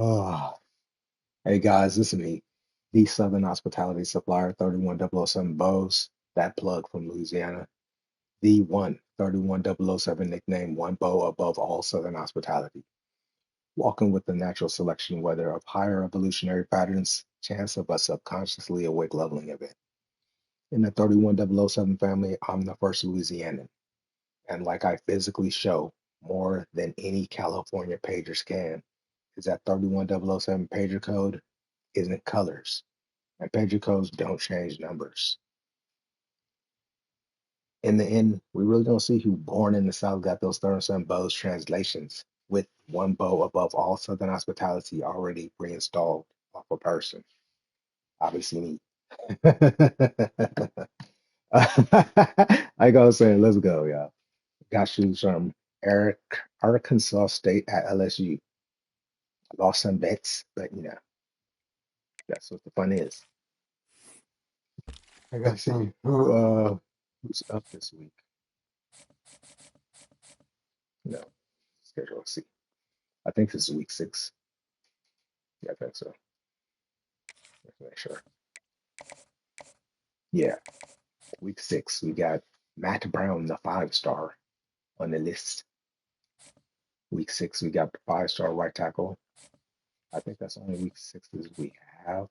Oh, hey guys, this is me, the Southern Hospitality Supplier, 31007 Bose, that plug from Louisiana, the one 31007 nickname, one bow above all Southern hospitality, walking with the natural selection weather of higher evolutionary patterns, chance of a subconsciously awake leveling event. In the 31007 family, I'm the first Louisianan, and like I physically show more than any California pagers can, is that 31007 pager code isn't colors. And pager codes don't change numbers. In the end, we really don't see who born in the South got those Southern bows translations with one bow above all Southern hospitality already pre-installed off a person. Obviously me. I go saying, let's go, y'all. Got shoes from Eric, Arkansas State at LSU. Lost some bets, but that's what the fun is. I gotta see who's up this week. No, schedule. Let's see. I think this is week 6. Yeah, I think so. Let's make sure. Yeah, week 6. We got Matt Brown, the 5-star, on the list. Week 6, we got the 5-star right tackle. I think that's only week 6 we have.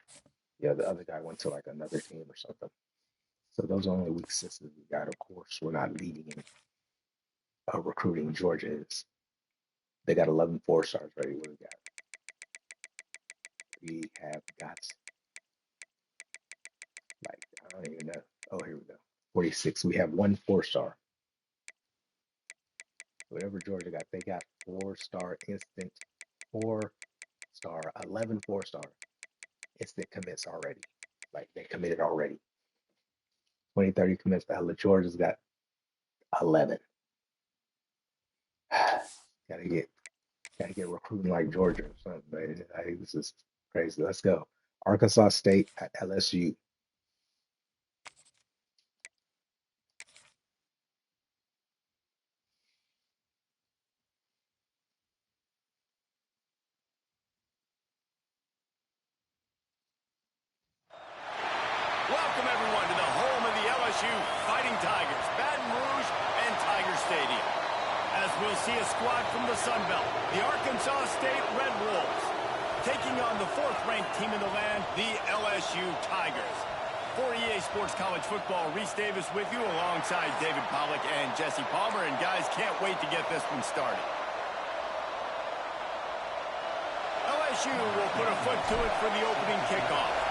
Yeah, the other guy went to like another team or something. So those are only week 6 we got. Of course, we're not leading in recruiting. Georgia is. They got 11 4-stars ready. What do we got? We have got like I don't even know. Oh, here we go. 46. We have one 4-star. Whatever Georgia got, they got 4-star instant, 4-star, 11 4-star instant commits already. Like they committed already. 20, 30 commits. Georgia's got 11. gotta get recruiting like Georgia or something. Man. This is crazy. Let's go. Arkansas State at LSU. Welcome, everyone, to the home of the LSU Fighting Tigers, Baton Rouge and Tiger Stadium. As we'll see a squad from the Sun Belt, the Arkansas State Red Wolves, taking on the 4th-ranked team in the land, the LSU Tigers. For EA Sports College Football, Reese Davis with you alongside David Pollack and Jesse Palmer. And guys, can't wait to get this one started. LSU will put a foot to it for the opening kickoff.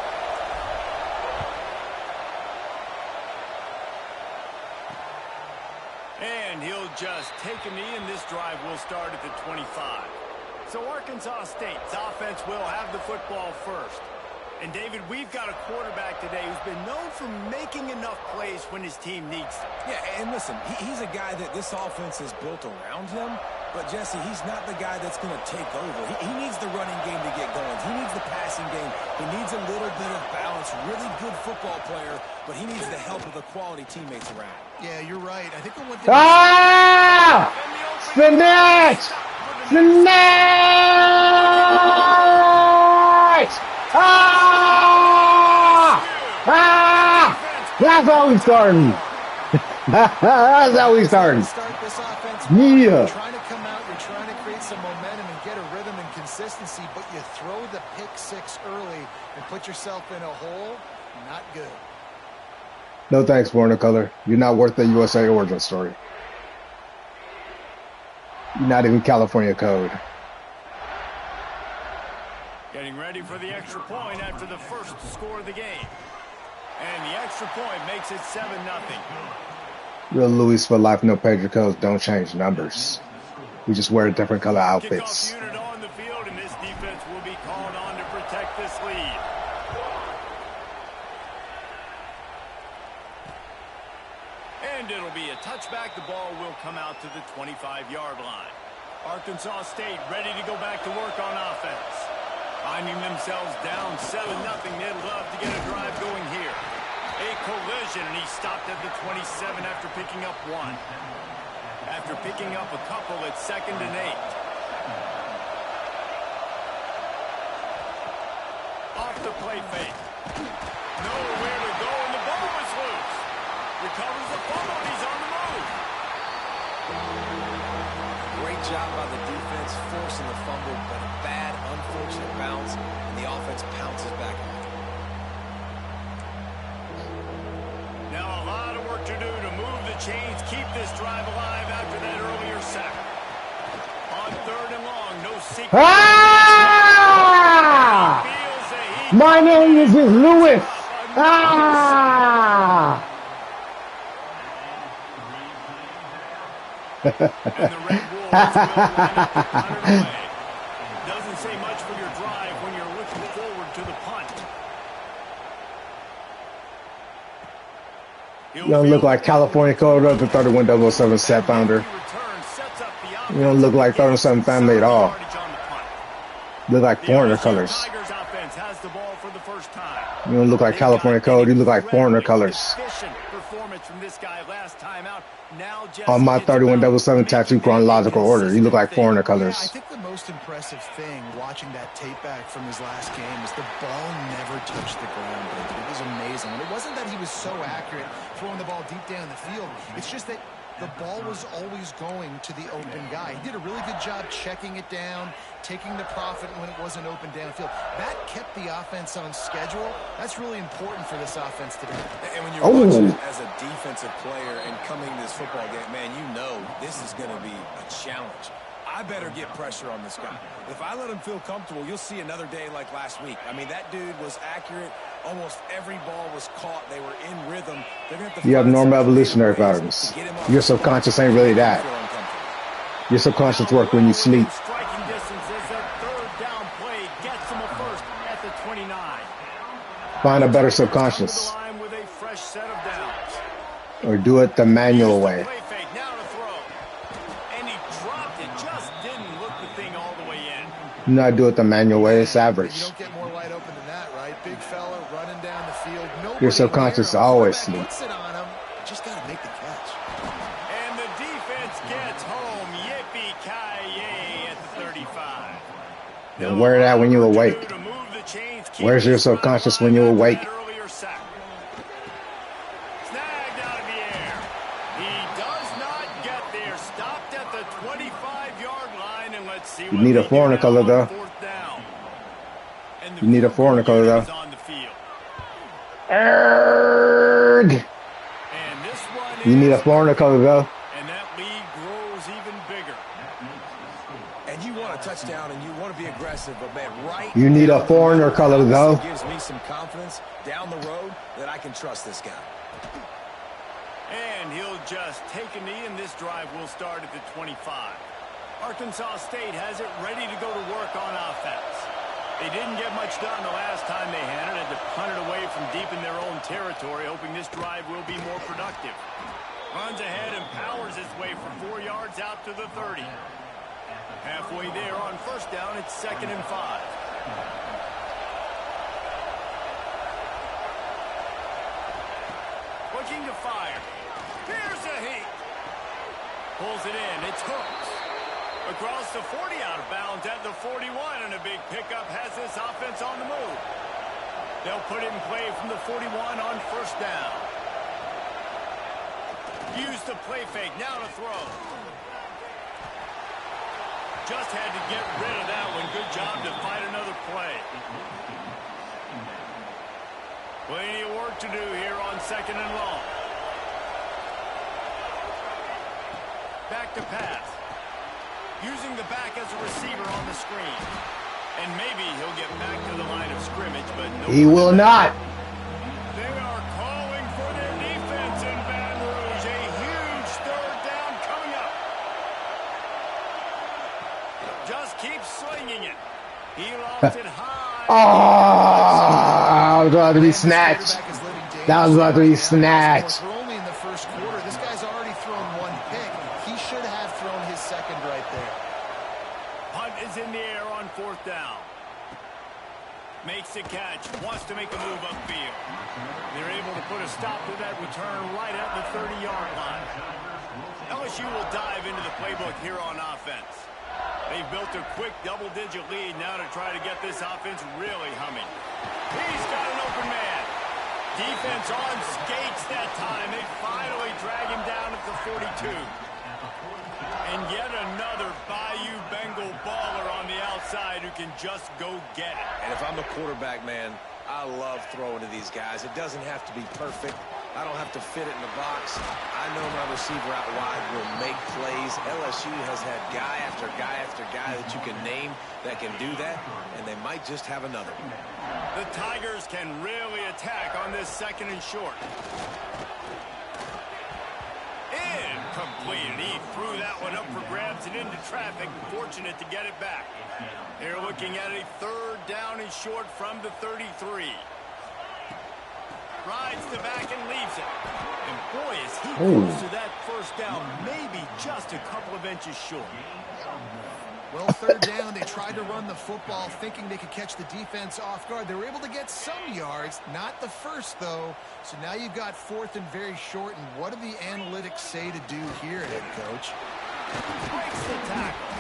And he'll just take a knee, and this drive will start at the 25. So Arkansas State's offense will have the football first. And, David, we've got a quarterback today who's been known for making enough plays when his team needs them. Yeah, and listen, he's a guy that this offense is built around him. But, Jesse, he's not the guy that's going to take over. He needs the running game to get going. He needs the passing game. He needs a little bit of balance. Really good football player, but he needs the help of the quality teammates around. Yeah, you're right. I think the one thing... Ah! Snatch! Snatch! Ah! Ah! That's how we starting. That's how we starting. Yeah. Trying to come out, you're trying to create some momentum and get a rhythm and consistency, but you throw the pick 6 early and put yourself in a hole. Not good. No thanks, Warner Color. You're not worth the USA origin story. You're not even California code. Getting ready for the extra point after the first score of the game. And the extra point makes it 7-0. Real Louis for life, no pager codes, don't change numbers. We just wear different color outfits. Kickoff unit on the field, and this defense will be called on to protect this lead. And it'll be a touchback. The ball will come out to the 25-yard line. Arkansas State ready to go back to work on offense. Finding themselves down 7-0, they'd love to get a drive going here. A collision, and he stopped at the 27 after picking up 1. After picking up a couple, it's 2nd and 8. Off the play fake. Nowhere to go, and the ball is loose. Recovers the fumble, he's on the move. Great job by the defense forcing the fumble, but a bad, unfortunate bounce, and the offense pounces back on it. Now a lot of work to do to move the chains, keep this drive alive after that earlier sack. On 3rd and long, no secret. Ah! My name is Lewis. Ah! And the Red Wolves will line up to punt it away. Doesn't say much for your drive when you're looking forward to the punt. You don't look like California Code of the 31-007 set founder. You don't look like 37 family at all. Look like foreigner colors. You don't look like California Code. You look like foreigner colors. On my 31-7 tattoo chronological order, you look like foreigner colors. I think the most impressive thing watching that tape back from his last game is the ball never touched the ground. It was amazing. And it wasn't that he was so accurate throwing the ball deep down the field. It's just that the ball was always going to the open guy. He did a really good job checking it down, taking the profit when it wasn't open downfield. That kept the offense on schedule. That's really important for this offense today. And when you're watching as a defensive player and coming to this football game, man, you know this is going to be a challenge. I better get pressure on this guy. If I let him feel comfortable, you'll see another day like last week. I mean, that dude was accurate. Almost every ball was caught. They were in rhythm. You have normal evolutionary patterns. Your subconscious ain't really that. Your subconscious work when you sleep. Striking distance as that 3rd down play gets him a first at the 29. Find a better subconscious. With a fresh set of downs. Or do it the manual way. Do not do it the manual way. It's average. You don't get more wide open than that, right? Big fella running down the field. Your subconscious always sleep. Puts it on him. Just got to make the catch. And the defense gets home. Yippee-ki-yay at the 35. And wear that when you awake. Where's your subconscious when you awake? Snagged out of the air. He does not get there. Stopped at the 25-yard line, and let's see. You need a foreigner color though. You need a foreigner color though. Erg. You need a foreigner color though. And that lead grows even bigger. And you want a touchdown and you want to be aggressive, but man, right. You need a foreigner color though. Gives me some confidence down the road that I can trust this guy. And he'll just take a knee, and this drive will start at the 25. Arkansas State has it ready to go to work on offense. They didn't get much done the last time they had it. Had to punt it away from deep in their own territory, hoping this drive will be more productive. Runs ahead and powers his way for 4 yards out to the 30. Halfway there on 1st down, it's 2nd and 5. Looking to fire. Here's a heat. Pulls it in. It's Hooks. Across the 40, out of bounds at the 41, and a big pickup has this offense on the move. They'll put it in play from the 41 on 1st down. Use the play fake. Now to throw. Just had to get rid of that one. Good job to find another play. Plenty of work to do here on 2nd and long. Back to pass. Using the back as a receiver on the screen. And maybe he'll get back to the line of scrimmage, but no. He will not. They are calling for their defense in Baton Rouge. A huge 3rd down coming up. Just keep slinging it. He lost it high. Oh, I was about to be snatched. That was about to be snatched. We're only in the 1st quarter. This guy's already thrown 1 pick. He should have thrown his 2nd right there. Punt is in the air on 4th down. Makes the catch. Wants to make a move upfield. They're able to put a stop to that return right at the 30-yard line. LSU will dive into the playbook here on offense. They've built a quick double-digit lead now to try to get this offense really humming. He's got an open man. Defense on skates that time. They finally drag him down at the 42. And yet another Bayou Bengal baller on the outside who can just go get it. And if I'm a quarterback, man, I love throwing to these guys. It doesn't have to be perfect. I don't have to fit it in the box. I know my receiver out wide will make plays. LSU has had guy after guy after guy that you can name that can do that, and they might just have another one. The Tigers can really attack on this second and short. Incomplete, and he threw that one up for grabs and into traffic. Fortunate to get it back. They're looking at a third down and short from the 33. Rides the back and leaves it. And boy, is he close to that first down, maybe just a couple of inches short. Well, third down, they tried to run the football thinking they could catch the defense off guard. They were able to get some yards, not the first, though. So now you've got fourth and very short. And what do the analytics say to do here, head coach? Breaks the tackle.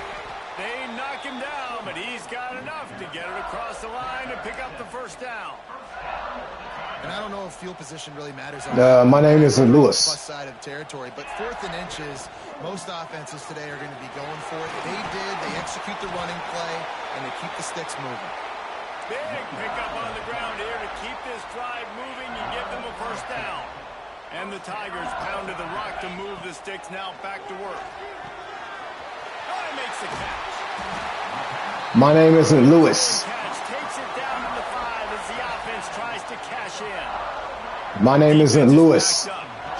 They knock him down, but he's got enough to get it across the line and pick up the first down. And I don't know if field position really matters. My name is Lewis. Plus side of the territory, but fourth and inches, most offenses today are going to be going for it. They did. They execute the running play, and they keep the sticks moving. Big pickup on the ground here to keep this drive moving and give them a first down. And the Tigers pounded the rock to move the sticks now back to work. Oh, makes the catch. My name isn't Lewis. Takes it down to the 5 as the offense tries to cash in. My name isn't Lewis.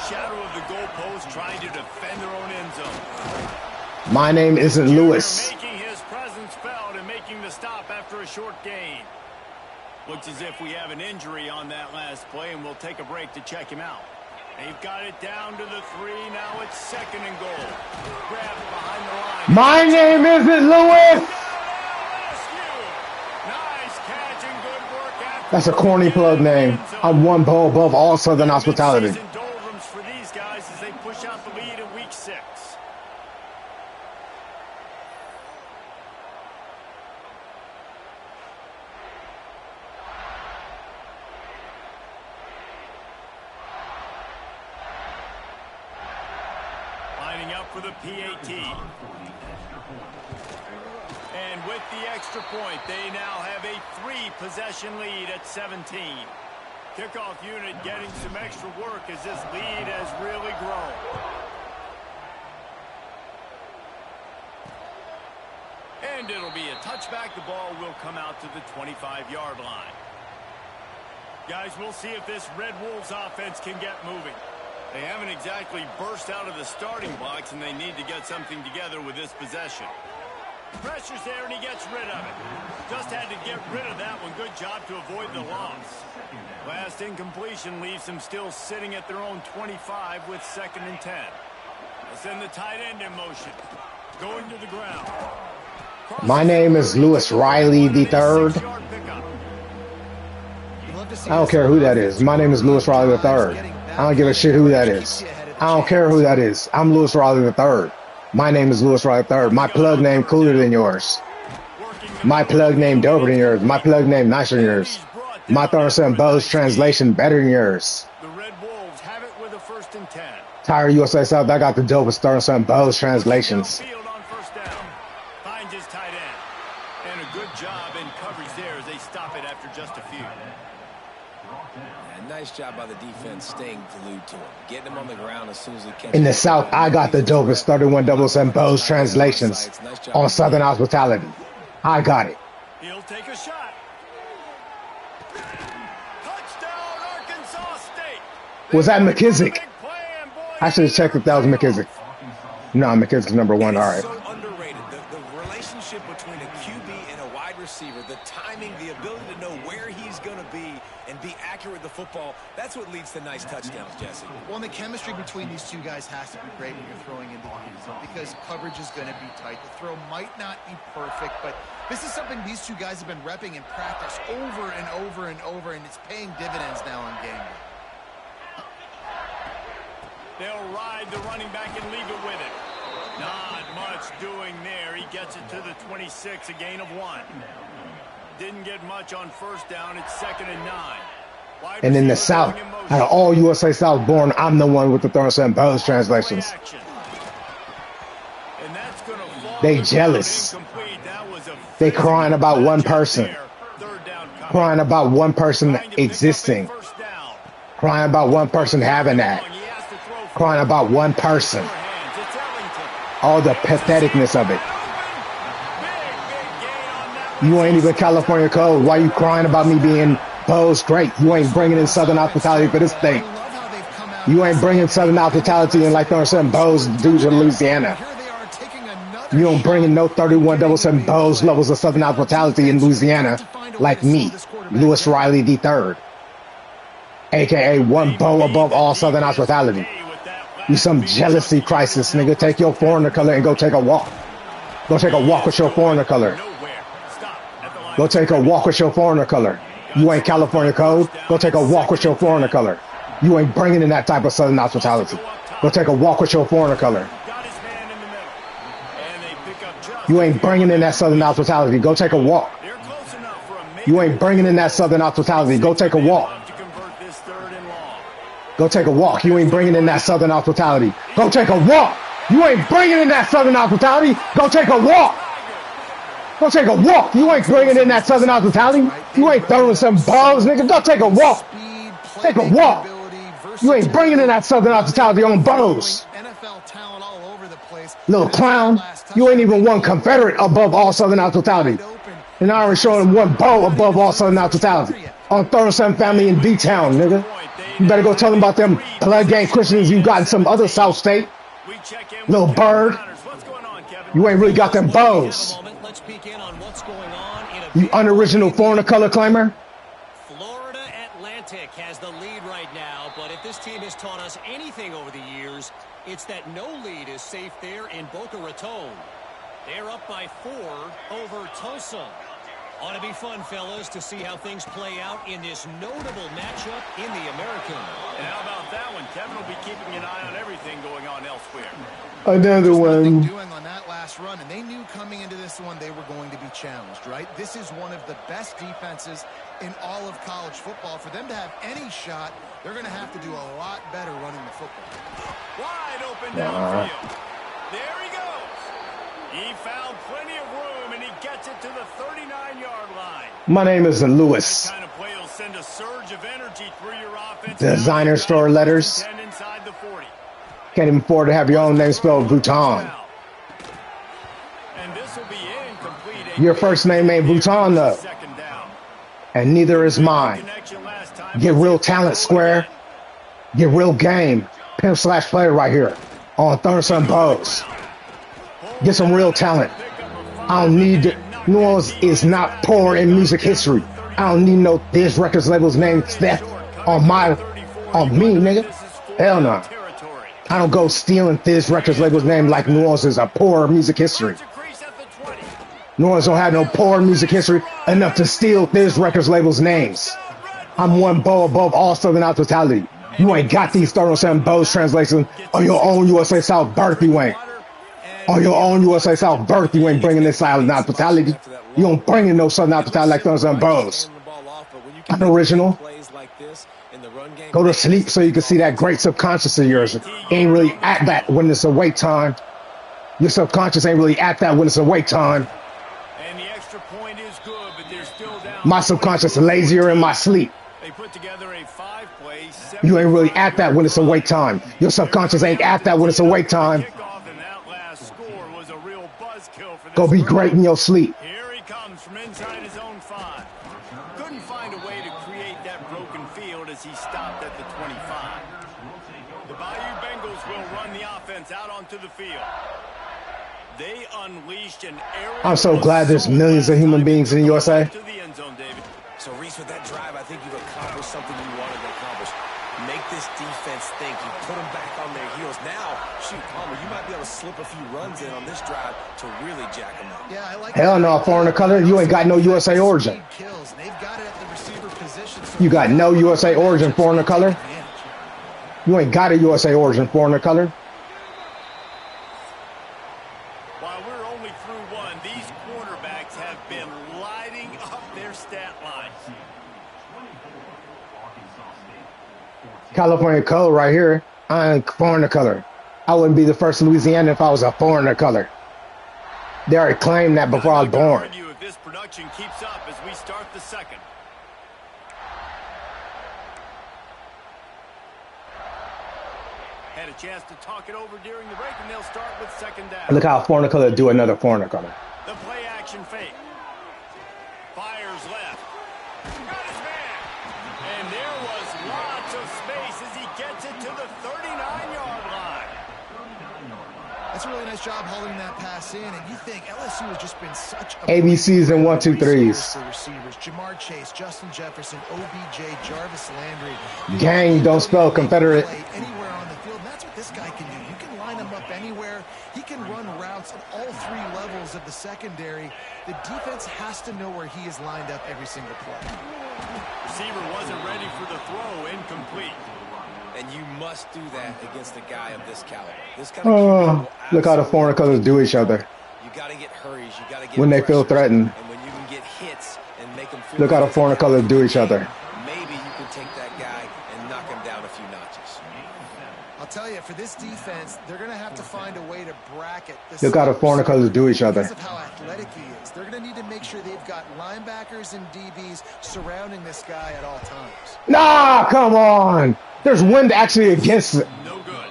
Shadow of the goalpost trying to defend their own end zone. My name isn't Lewis. Making his presence felt and making the stop after a short gain. Looks as if we have an injury on that last play, and we'll take a break to check him out. They've got it down to the 3. Now it's second and goal. Grabbed behind the line. My name isn't Lewis. That's a corny plug name. I'm one ball above all Southern hospitality. Doldrums for these guys as they push out the lead in week 6. Lining up for the PAT. And with the extra point, they now have a 3-possession lead at 17. Kickoff unit getting some extra work as this lead has really grown. And it'll be a touchback. The ball will come out to the 25-yard line. Guys, we'll see if this Red Wolves offense can get moving. They haven't exactly burst out of the starting blocks, and they need to get something together with this possession. Pressure's there, and he gets rid of it. Just had to get rid of that one. Good job to avoid the loss. Last incompletion leaves them still sitting at their own 25 with second and 10. They'll send the tight end in motion. Going to the ground. My name is Lewis Riley III. I don't care who that is. My name is Lewis Riley III. I don't give a shit who that is. I don't care who that is. I'm Lewis Riley III. My name is Lewis Riley III. My plug name cooler than yours. My plug name doper than yours. My plug name nicer than yours. My 37 Bose translation better than yours. The Red Wolves have it with a first and 10. Tired USA South, I got the dopest 37 Bose translations. Field on first down. Finds his tight end. And a good job in coverage there as they stop it after just a few. And nice job by the defense staying glued to him. Getting him on the ground as soon as he catches. In the South, I got the dopest 3177 Bose translations on Southern hospitality. I got it. He'll take a shot. Touchdown, Arkansas State. Was that McKissick? I should have checked if that was McKissick. No, McKissick's number 1. All right. So underrated. The relationship between a QB and a wide receiver, the timing, the ability to know where he's going to be and be accurate with the football, that's what leads to nice touchdowns, Jesse. Well, and the chemistry between these two guys has to be great when you're throwing into the end zone because coverage is going to be tight. The throw might not be perfect, but this is something these two guys have been repping in practice over and over and over, and it's paying dividends now in game day. They'll ride the running back and leave it with it. Not much doing there. He gets it to the 26, a gain of 1. didn't get much on first down. It's 2nd and 9. And in the South, out of all USA South born, I'm the one with the Thornton Bose translations. They jealous. They crying about one person. Crying about one person existing. Crying about one person having that. Crying about one person. All the patheticness of it. You ain't even California code. Why you crying about me being Bose great? You ain't bringing in Southern hospitality for this state. You ain't bringing Southern hospitality in like Thornton Bose dudes in Louisiana. You don't bring in no 31-7 Bose levels of Southern hospitality in Louisiana like me, Lewis Riley III, a.k.a. one bow above all Southern hospitality. You some jealousy crisis, nigga. Take your foreigner color and go take a walk. Go take a walk with your foreigner color. Go take a walk with your foreigner color. You ain't California code. Go take a walk with your foreigner color. You ain't bringing in that type of Southern hospitality. Go take a walk with your foreigner color. You ain't bringing in that Southern hospitality. Go take a walk. You ain't bringing in that Southern hospitality. Go take a walk. Go take a walk. You ain't bringing in that Southern hospitality. Go take a walk. You ain't bringing in that Southern hospitality. Go take a walk. Go take a walk. You ain't bringing in that Southern hospitality. You ain't throwing some balls, nigga. Go take a walk. Take a walk. You ain't bringing in that Southern hospitality on Bose. Little clown. You ain't even one Confederate above all Southern hospitality. And I already showing one bow above all Southern hospitality. On Thornton family in D-Town, nigga. You better go tell them about them blood gang Christians you got in some other South state. Little bird. You ain't really got them bows. You unoriginal foreigner color claimer. Florida Atlantic has the lead right now, but if this team has taught us anything over the years, it's that no lead is safe there in Boca Raton. They're up by 4 over Tulsa. Ought to be fun, fellas, to see how things play out in this notable matchup in the American. And how about that one? Kevin will be keeping an eye on everything going on elsewhere. Another one. Doing on that last run, and they knew coming into this one they were going to be challenged, right? This is one of the best defenses in all of college football. For them to have any shot, they're going to have to do a lot better running the football. Wide open downfield. There he goes. He found plenty of room, and he gets it to the 39-yard line. My name is Lewis. That kind of play will send a surge of energy through your offense. Designer store letters. Inside the 40. Can't even afford to have your own name spelled Bhutan. And this will be incomplete. Your first name ain't Bhutan, though. And neither is mine. Get real talent, Square. Get real game. Pimp/player right here on Thornton Bose. Get some real talent. I don't need New Orleans is not poor in music history. I don't need no this records labels named Steph on me, nigga. Hell no. I don't go stealing this records labels name like New Orleans is a poor music history. New Orleans don't have no poor music history enough to steal this records labels names. I'm one bow above all Southern hospitality. You ain't got these Thornton Bose translations on your own USA South birth, you ain't. On your own USA South birth, you ain't bringing this Southern hospitality. You don't bring in no Southern hospitality like Thornton Bose. Unoriginal. Go to sleep so you can see that great subconscious of yours. It ain't really at that when it's awake time. Your subconscious ain't really at that when it's awake time. And the extra point is good, but they're still down. My subconscious is lazier in my sleep. They put together a 5-play. You ain't really at that when it's awake time. Your subconscious ain't at that when it's awake time. Go be great in your sleep. Here he comes from inside his own 5. Couldn't find a way to create that broken field as he stopped at the 25. The Bayou Bengals will run the offense out onto the field. They unleashed an arrow. I'm so glad there's millions of human beings in the USA. So, Reese, with that drive, I think you've accomplished something you wanted to accomplish. Make this defense think. You put them back on their heels. Now, shoot, Palmer, you might be able to slip a few runs in on this drive to really jack them up. Yeah, I like hell no, foreigner color. You ain't got no USA origin. You got no USA origin, foreigner color. You ain't got a USA origin, foreigner color. While we're only through 31, these quarterbacks have been lighting up their stat lines. California code right here. I'm foreigner color. I wouldn't be the first Louisianan if I was a foreigner color. They already claimed that before I was born. Argue if this production keeps up as we start the second. Had a chance to talk it over during the break, and they'll start with second down. Look how foreigner color do another foreigner color. The play action fake. Fires left. Got his man. And there was lots of space as he gets it to the 39-yard line. That's a really nice job holding that pass in, and you think LSU has just been such a ABCs and 1, 2, 3s. for receivers. Jamar Chase, Justin Jefferson, OBJ, Jarvis Landry. Gang, don't spell Confederate. Anywhere on the field, and that's what this guy can do. You can line him up anywhere. He can run routes at all three levels of the secondary. The defense has to know where he is lined up every single play. Receiver wasn't ready for the throw, incomplete. And you must do that against a guy of this caliber. This kind of Look how the foreign colors do each other. You got to get hurries. You got to get when they feel threatened. And when you can get hits and make them feel. Look how the foreign colors do each other. Maybe you can take that guy and knock him down a few notches. I'll tell you, for this defense, they're going to have to find a way to bracket this. Look how the foreign colors do each other. Because of how athletic he is, they're going to need to make sure they've got linebackers and DBs surrounding this guy at all times. Nah, come on. There's wind actually against it. No good.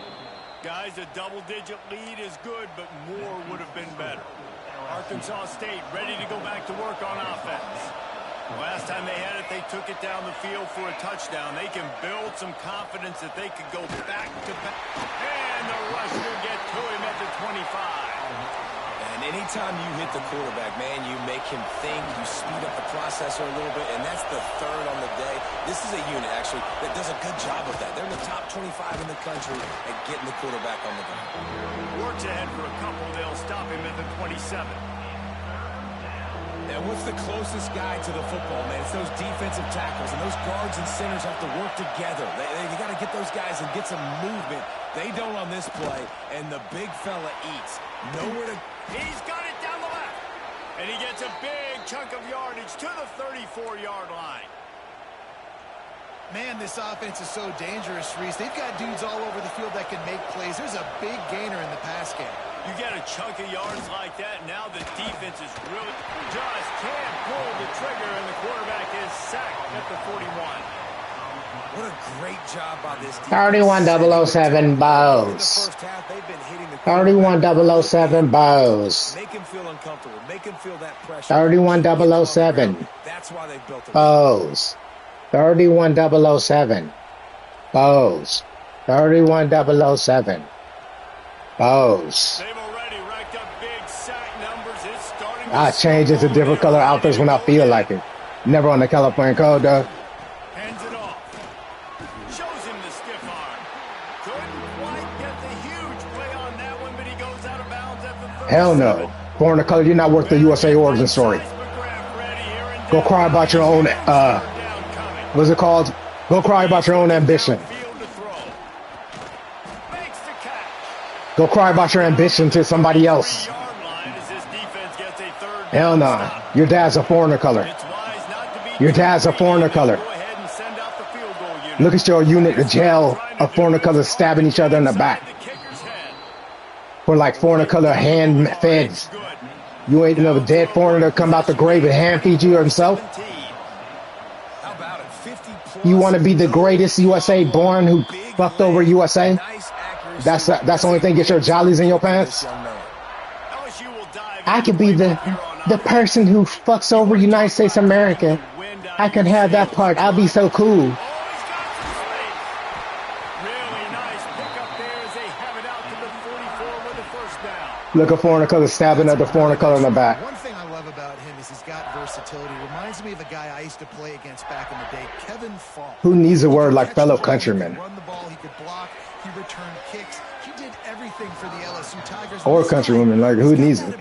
Guys, a double-digit lead is good, but more would have been better. Arkansas State ready to go back to work on offense. Last time they had it, they took it down the field for a touchdown. They can build some confidence that they could go back to back. And the rush will get to him at the 25. And anytime you hit the quarterback, man, you make him think, you speed up the processor a little bit, and that's the third on the day. This is a unit, actually, that does a good job of that. They're in the top 25 in the country at getting the quarterback on the ground. Works ahead for a couple. They'll stop him at the 27. And what's the closest guy to the football, man? It's those defensive tackles, and those guards and centers have to work together. They got to get those guys and get some movement. They don't on this play, and the big fella eats. Nowhere to... He's got it down the left. And he gets a big chunk of yardage to the 34-yard line. Man, this offense is so dangerous, Reese. They've got dudes all over the field that can make plays. There's a big gainer in the pass game. You get a chunk of yards like that, now the defense is really just can't pull the trigger, and the quarterback is sacked at the 41. What a great job by this defense. 31007 Bows. 31007 Bows. Make him feel uncomfortable. Make him feel that pressure. 31007 That's why they built it. Bows. 31007 Bows. 31007 Bows. They've already racked up big sack numbers. It's starting I change it to different color outfits when I feel like it. Never on the California code though. Hands it off. Shows him the stiff arm. Couldn't quite get the huge play on that one, but he goes out of bounds at the 37. Hell no. Foreigner color, you're not worth the USA origin story. Go cry about your own, what's it called? Go cry about your own ambition. Go cry about your ambition to somebody else. Hell no. Your dad's a foreigner color. Your dad's a foreigner color. Look at your unit, the jail of foreigner colors stabbing each other in the back. For like foreigner color hand feds. You ain't no dead foreigner to come out the grave and hand feed you himself. You want to be the greatest USA born who fucked over USA? That's the only thing get your jollies in your pants. I could be the person who fucks over United States of America. I can have that part. I'll be so cool. Look at foreigner color stabbing at the foreigner color in the back. One thing I love about him is he's got versatility. Reminds me of a guy I used to play against back in the day, Kevin Fall. Who needs a word like fellow countrymen? He run the ball, he could block, he returned kicks. He did everything for the LSU Tigers. Or countrywomen, like who needs it?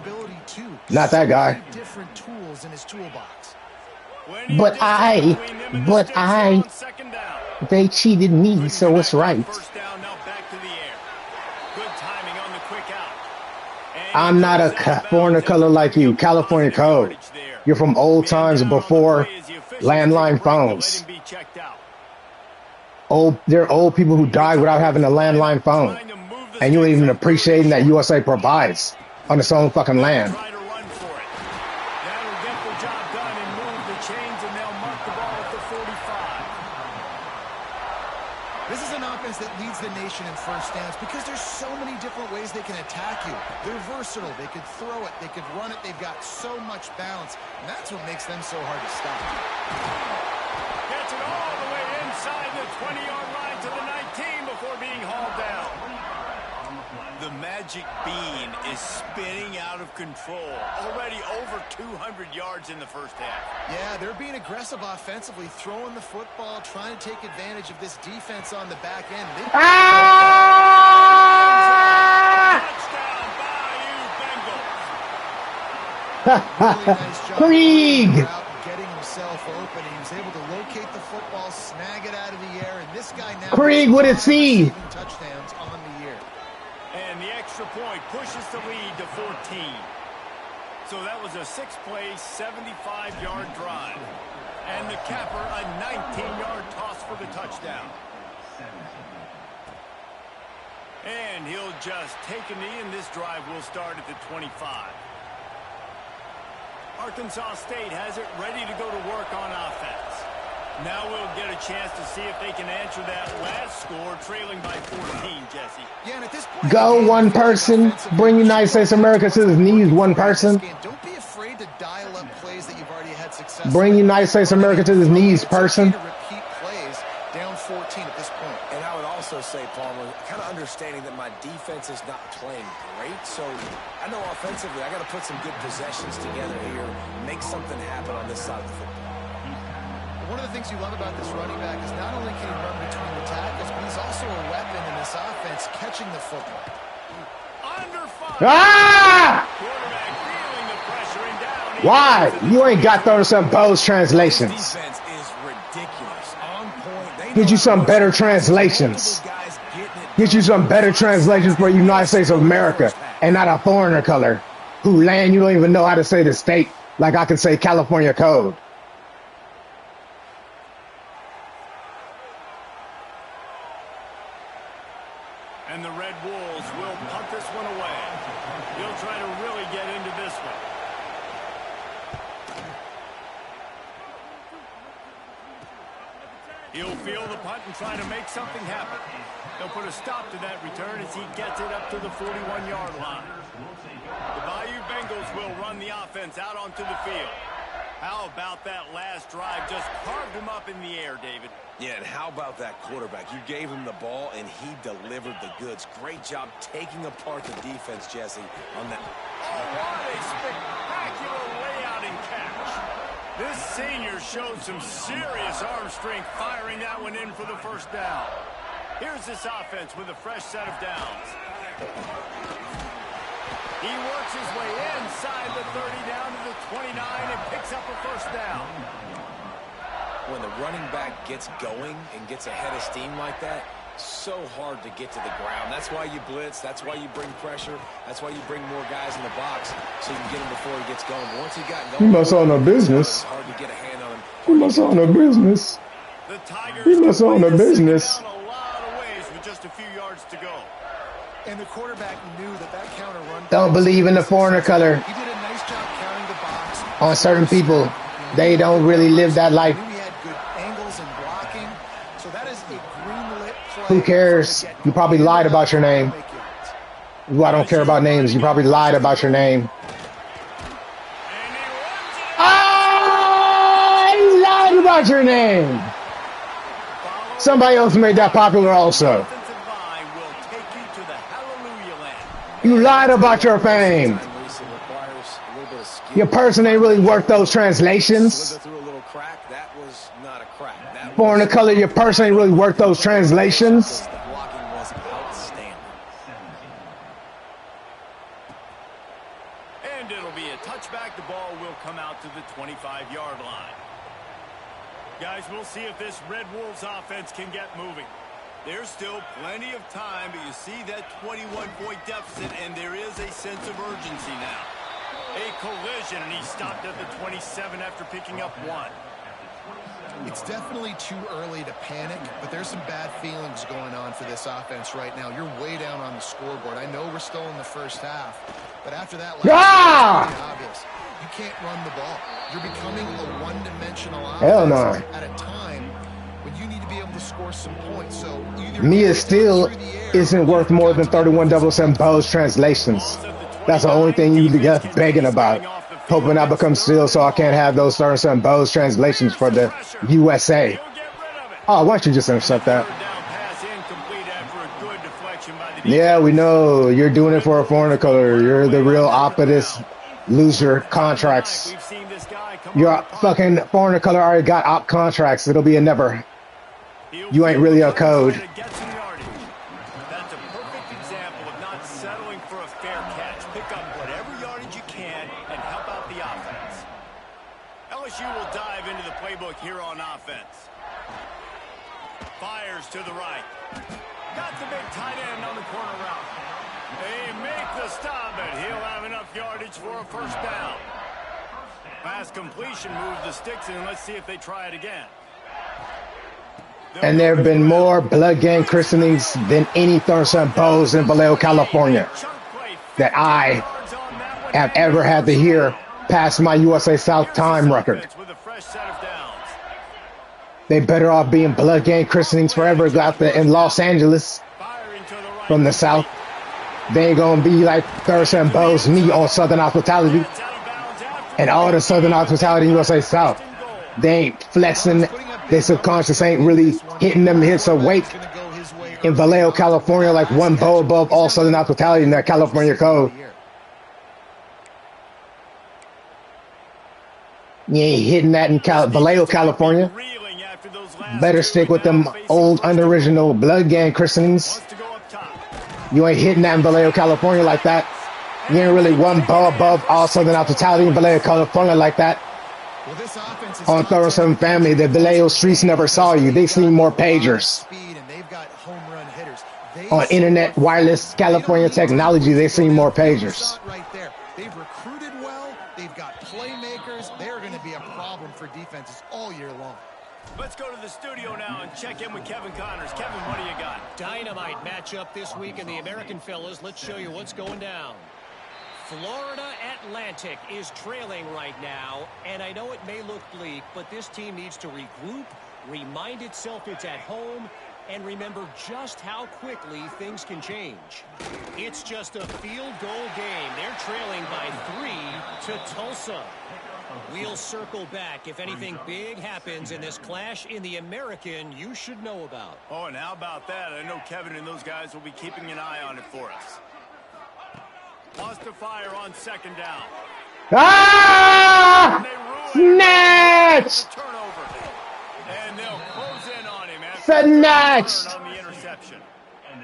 Not that guy. Different tools in his toolbox. But they cheated me, so it's right. I'm not a foreigner color like you. California code. You're from old times before landline phones. There are old people who died without having a landline phone. And you ain't even appreciating that USA provides on its own fucking land. This is an offense that leads the nation in first downs because there's so many different ways they can attack you. They're versatile. They could throw it. They could run it. They've got so much balance, and that's what makes them so hard to stop. Gets it all the way inside the 20-yard line to the 19 before being hauled down. The magic bean is spinning out of control. Already over 200 yards in the first half. Yeah, they're being aggressive offensively, throwing the football, trying to take advantage of this defense on the back end. Touchdown, Bayou Really nice job. Krieg! Getting himself open. He was able to locate the football, snag it out of the air, and this guy now Krieg with a C. touchdowns on the year. And the extra point pushes the lead to 14. So that was a 6-play, 75-yard drive. And the capper, a 19-yard toss for the touchdown. And he'll just take a knee, and this drive will start at the 25. Arkansas State has it ready to go to work on offense. Now we'll get a chance to see if they can answer that last score, trailing by 14, Jesse. Yeah, and at this point, Go one person. Bring United States of America to his knees, one person. Don't be afraid to dial up plays that you've already had success. Bring United States of America to his knees, person. Repeat plays down 14 at this point. And I would also say, Palmer, kind of understanding that my defense is not playing great, so I know offensively I got to put some good possessions together here, make something happen on this side of the football. One of the things you love about this running back is not only can he run between the tackles, but he's also a weapon in this offense, catching the football. Under fire. Ah! Quarterback feeling the pressure and down. Why? You ain't got those some Bose translations. Defense is ridiculous. On point. Get you some better translations. Get you some better translations for United States of America and not a foreigner color who land you don't even know how to say the state like I can say California code. And the Red Wolves will punt this one away. He'll try to really get into this one. He'll feel the punt and try to make something happen. They'll put a stop to that return as he gets it up to the 41-yard line. The Bayou Bengals will run the offense out onto the field. How about that last drive? Just carved him up in the air, David. Yeah, and how about that quarterback? You gave him the ball, and he delivered the goods. Great job taking apart the defense, Jesse, on that. Oh, what a spectacular layout and catch. This senior showed some serious arm strength firing that one in for the first down. Here's this offense with a fresh set of downs. He works his way inside the 30 down to the 29 and picks up a first down. When the running back gets going and gets ahead of steam like that, so hard to get to the ground. That's why you blitz. That's why you bring pressure. That's why you bring more guys in the box so you can get him before he gets going. But once he got going, You must own a business. it's hard to get a hand on him. You must own a business. The Tigers You must own a business. down a lot of ways with just a few yards to go. And the quarterback knew that that counter run. Don't believe in the foreigner color. He did a nice job counting the box. On certain people, they don't really live that life. He had good angles and blocking. So that is a green-lit play. Who cares? You probably lied about your name. Well, I don't care about names. You probably lied about your name. Ah! You lied about your name. Somebody else made that popular also. You lied about your fame. Your person ain't really worth those translations. Foreigner color, your person ain't really worth those translations. The blocking was outstanding. And it'll be a touchback. The ball will come out to the 25-yard line. Guys, we'll see if this Red Wolves offense can get moving. There's still plenty of time, but you see that 21-point deficit, and there is a sense of urgency now. A collision, and he stopped at the 27 after picking up 1. It's definitely too early to panic, but there's some bad feelings going on for this offense right now. You're way down on the scoreboard. I know we're still in the first half, but after that, it's pretty obvious. You can't run the ball. You're becoming a one-dimensional offense at a time when you need to be able to score some points. So Mia still isn't worth more than 31-7 Bose translations. That's the only thing you get begging about. Hoping I become still so I can't have those 37 Bose translations for the USA. Oh, why don't you just intercept that? Yeah, we know. You're doing it for a foreigner color. You're the real opposite loser contracts. Your fucking foreigner color already got op contracts. It'll be a never. You ain't really a code. That's a perfect example of not settling for a fair catch. Pick up whatever yardage you can and help out the offense. LSU will dive into the playbook here on offense. Fires to the right. Got the big tight end on the corner route. They make the stop, but he'll have enough yardage for a first down. Pass completion moves the sticks in. Let's see if they try it again. And there have been more blood gang christenings than any 37 Bose in Vallejo, California that I have ever had to hear past my USA South time record. They better off being blood gang christenings forever out there in Los Angeles from the South. They ain't gonna be like 37 Bose me on Southern Hospitality and all the Southern Hospitality in USA South. They ain't flexing. Their subconscious ain't really hitting them hits awake in Vallejo, California, like one bow above all Southern Hospitality in that California code. You ain't hitting that in Vallejo, California. Better stick with them old, unoriginal blood gang christenings. You ain't hitting that in Vallejo, California like that. You ain't really one bow above all Southern Hospitality in Vallejo, California like that. On 37 Family, the Vallejo streets never saw you. They seen more pagers. On internet, wireless, California technology, they seen more pagers. They've recruited well. They've got playmakers. They're going to be a problem for defenses all year long. Let's go to the studio now and check in with Kevin Connors. Kevin, what do you got? Dynamite matchup this week in the American fellas. Let's show you what's going down. Florida Atlantic is trailing right now, and I know it may look bleak, but this team needs to regroup, remind itself it's at home, and remember just how quickly things can change. It's just a field goal game. They're trailing by 3 to Tulsa. We'll circle back if anything big happens in this clash in the American you should know about. Oh, and how about that? I know Kevin and those guys will be keeping an eye on it for us. Lost to fire on second down. Ah! Snatched! And they'll close in on him after Snatched! on the interception.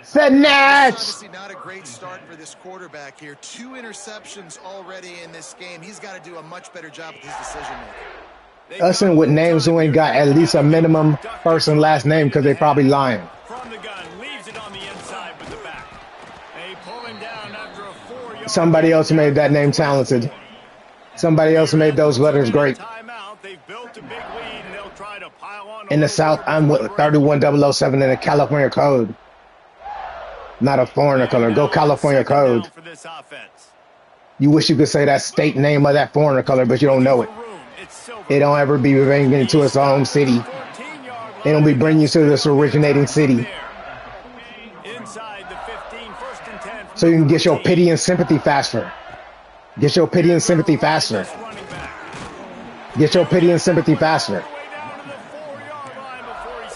Snatched! Obviously not a great start for this quarterback here. 2 interceptions already in this game. He's got to do a much better job with his decision-making. Using with names who ain't got at least a minimum first and last name because they probably lying. From the gun, leaves it on the inside with the back. They pull him down after a 4-yard. Somebody else made that name talented. Somebody else made those letters great. They've built a big lead and they'll try to pile on. In the South, I'm with 31007 in the California code. Not a foreigner color. Go California code. You wish you could say that state name of that foreigner color, but you don't know it. It don't ever be bringing you to its own city. They don't be bringing you to this originating city. So you can get your pity and sympathy faster. Get your pity and sympathy faster. Get your pity and sympathy faster.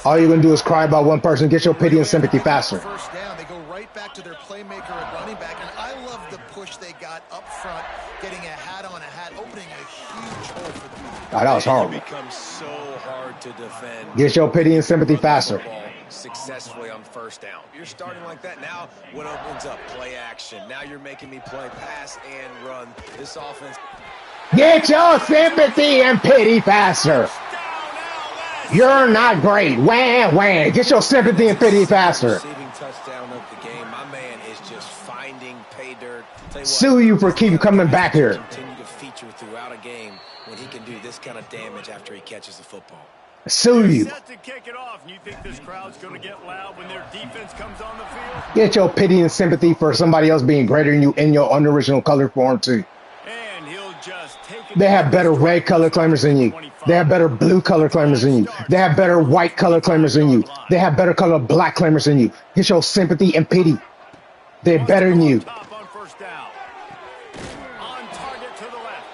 All you're going to do is cry about one person. Get your pity and sympathy faster. First down, they go right back to their playmaker at running back, and I love the push they got up front, getting a hat on a hat, opening a huge hole for them. Oh, that was horrible. It becomes so hard to defend. Get your pity and sympathy faster. Successfully on first down. You're starting like that. Now what opens up? Play action. Now you're making me play pass and run. This offense. Get your sympathy and pity faster. You're not great. Wham, wham. Get your sympathy and pity faster. Receiving touchdown of the game. My man is just finding pay dirt. Sue you for keep coming back here. Continue to feature throughout a game when he can do this kind of damage after he catches the football. Sue you. Set to kick it off, and you think this crowd's going to get loud when their defense comes on the field? Get your pity and sympathy for somebody else being greater than you in your unoriginal color form too. And he'll just take it. They have better red color claimers than you. They have better blue color claimers than you. They have better white color claimers than you. They have better color black claimers than you. Get your sympathy and pity. They're better than you. On first down. On target to the left.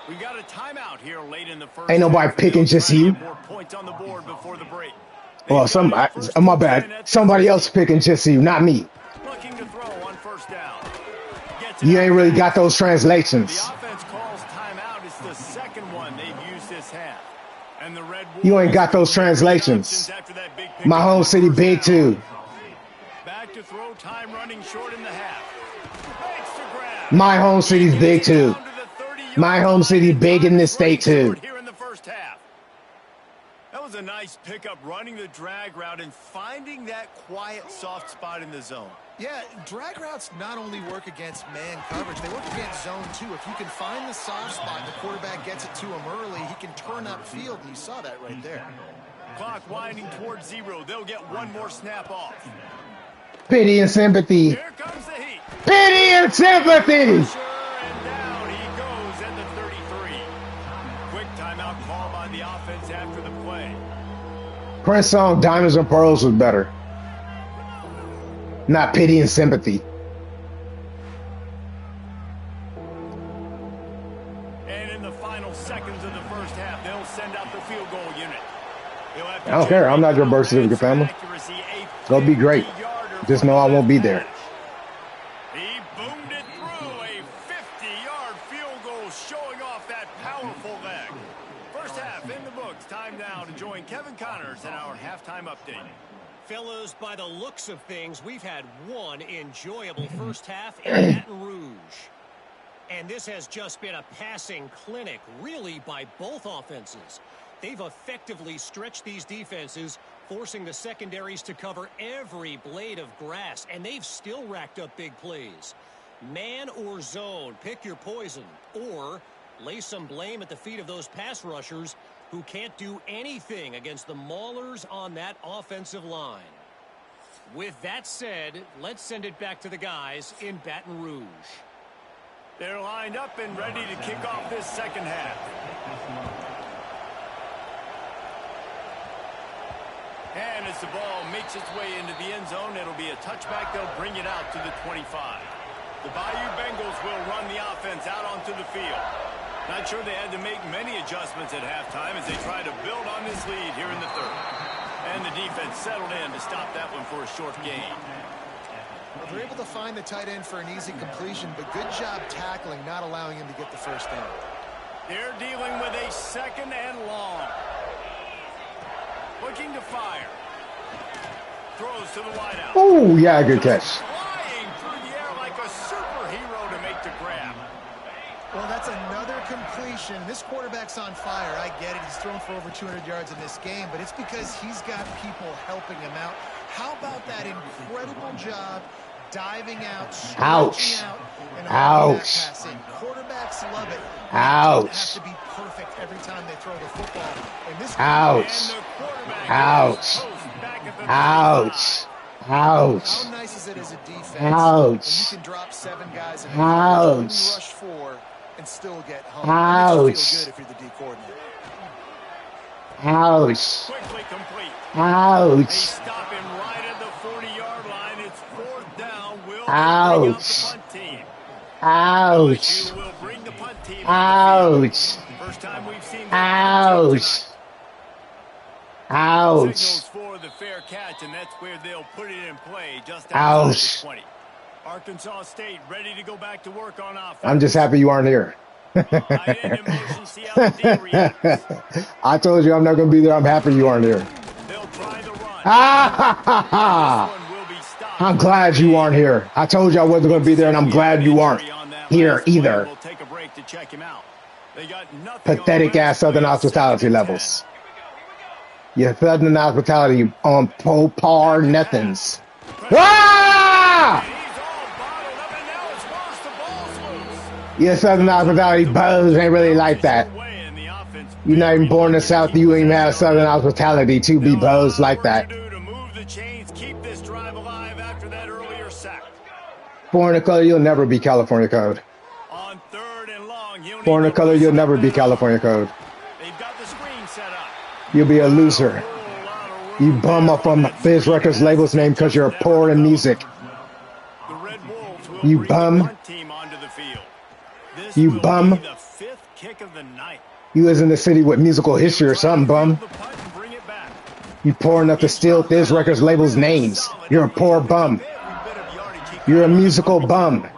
We got a timeout here late in the first. Ain't nobody picking, just you. More points on the board before the break. Well, my bad. Somebody else picking just you, not me. Looking to throw on first down. You ain't really got those translations. The offense calls timeout. It's the second one they've used this half. And the Red Wolves You ain't got those translations. My home city big too. Back to throw, time running short in the half. Makes the grab. My home city's big too. My home city big in this state too. Here in the first half. That was a nice pickup, running the drag route and finding that quiet, soft spot in the zone. Yeah, drag routes not only work against man coverage, they work against zone too. If you can find the soft spot and the quarterback gets it to him early, he can turn upfield, and you saw that right there. Clock winding towards zero. They'll get one more snap off. Pity and sympathy. Here comes the heat. Pity and sympathy. And down he goes at the 33. Quick timeout call by the offense after the play. Prince song Diamonds and Pearls was better. Not pity and sympathy. And in the final seconds of the first half, they'll send out the field goal unit. I don't care. I'm not your birth certificate family. It'll be great. Just know I won't be there. He boomed it through a 50-yard field goal, showing off that powerful leg. First half in the books. Time now to join Kevin Connors in our halftime update. Fellas, by the looks of things, we've had one enjoyable first half in Baton Rouge. And this has just been a passing clinic, really, by both offenses. They've effectively stretched these defenses, forcing the secondaries to cover every blade of grass, and they've still racked up big plays. Man or zone, pick your poison, or lay some blame at the feet of those pass rushers who can't do anything against the maulers on that offensive line. With that said, let's send it back to the guys in Baton Rouge. They're lined up and ready to kick off this second half. And as the ball makes its way into the end zone, it'll be a touchback. They'll bring it out to the 25. The Bayou Bengals will run the offense out onto the field. Not sure they had to make many adjustments at halftime as they try to build on this lead here in the third. And the defense settled in to stop that one for a short gain. Well, they're able to find the tight end for an easy completion, but good job tackling, not allowing him to get the first down. They're dealing with a second and long. Looking to fire. Throws to the wideout. Oh, yeah, good catch. Flying through the air like a superhero to make the grab. Well, that's another completion. This quarterback's on fire. I get it. He's thrown for over 200 yards in this game, but it's because he's got people helping him out. How about that incredible job diving out, stretching out, and Ouch. passing? Quarterbacks love it. Ouch. They don't have to be perfect every time they throw the football. And this Ouch. Ouch. Ouch. Ouch. How nice is it as a defense? Ouch. When you can drop 7 guys and Ouch. rush 4 and still get home. Ouch. It makes you feel good if you're the D coordinator. Ouch. Quickly complete. They Ouch. stop him right at the 40-yard line. It's fourth down. Will Ouch. bring out the punt team. Ouch. LSU will bring the punt team. Ouch. First time we've seen them. Ouch. Ouch. Signals for the fair catch, and that's where they'll put it in play just Ouch. outside the 20. Arkansas State ready to go back to work on offense. I'm just happy you aren't here. Tight end in motion, see how the D reacts. I told you I'm not going to be there. I'm happy you aren't here. They'll try the run. Ha ha ha This one will be stopped. I'm glad you aren't here. I told you I wasn't going to be there, and I'm glad you aren't here either. We'll take a break to check him out. They got nothing Pathetic on the ass Southern last play. hospitality Second and levels. 10. Your Southern hospitality on par nothings. Pressure. Ah! And he's all bottled up, and now it's worse. The ball's loose. Your Southern hospitality bows ain't really like that. Away, and the offense You're not even very born in the lucky to South. keep You ain't even possession have of Southern it. hospitality to be Still a bows lot of like work to that. do to move the chains, keep this drive alive after that earlier sack. Foreigner color, you'll never be California code. On 3rd and long, he'll need Foreigner to color, you'll loosen never up be that arm. California code. They've got the screen set up. You'll be a Not a loser. whole lot of You room bum there up on on that Fizz screen Records pass. label's name It because just you're never poor in developed. music. The Red Wolves will You bring the bum. punt team onto the field. This You will bum. be the 5th kick of the night. You was in the city with musical history or He'll try to something, bum. field the punt and bring it back. You poor enough to He's steal dropped Fizz back. Records label's Really names. solid. You're a He poor picks up bum. every bit of yardage he You're a could on that musical punt bum. return.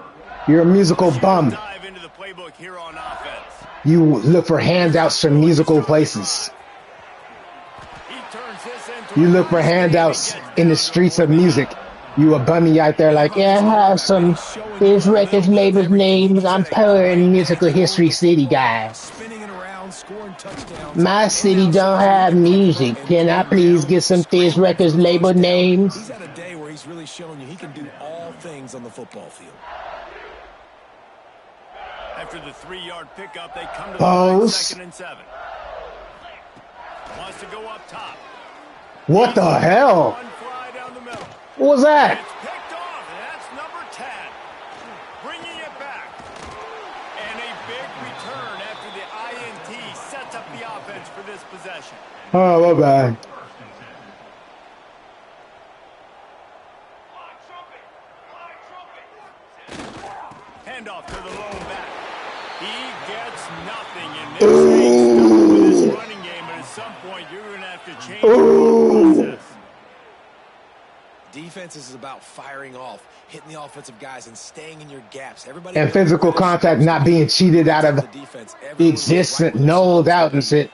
You're a musical Let's bum. dive into the playbook here on offense. You look for handouts from musical places. He turns this into You a look for nice game and handouts gets in the down to streets the of music. 49. You a bummy out there like, yeah, I have some Fizz Records labels names. I'm poor in musical history city guy. Spinning it around, scoring touchdowns. My And city now don't shows you he have can catch the ball music. and Can I come please down, get some Fizz scramble Records for the label first down. names? He's had a day where he's really shown you he can do all things on the football field. After the 3-yard pickup, they come to the line, Pose. 2nd and 7. Wants to go up top. What the hell? One fly down the middle. What was that? It's picked off, and that's number 10. Bringing it back. And a big return after the INT sets up the offense for this possession. Oh, my bad. Handoff to the lone back. He gets nothing in this stage with his running game, but at some point you're going to have to change your process. Defense is about firing off, hitting the offensive guys, and staying in your gaps. Everybody And physical contact not being cheated out of existence, nulled out and shit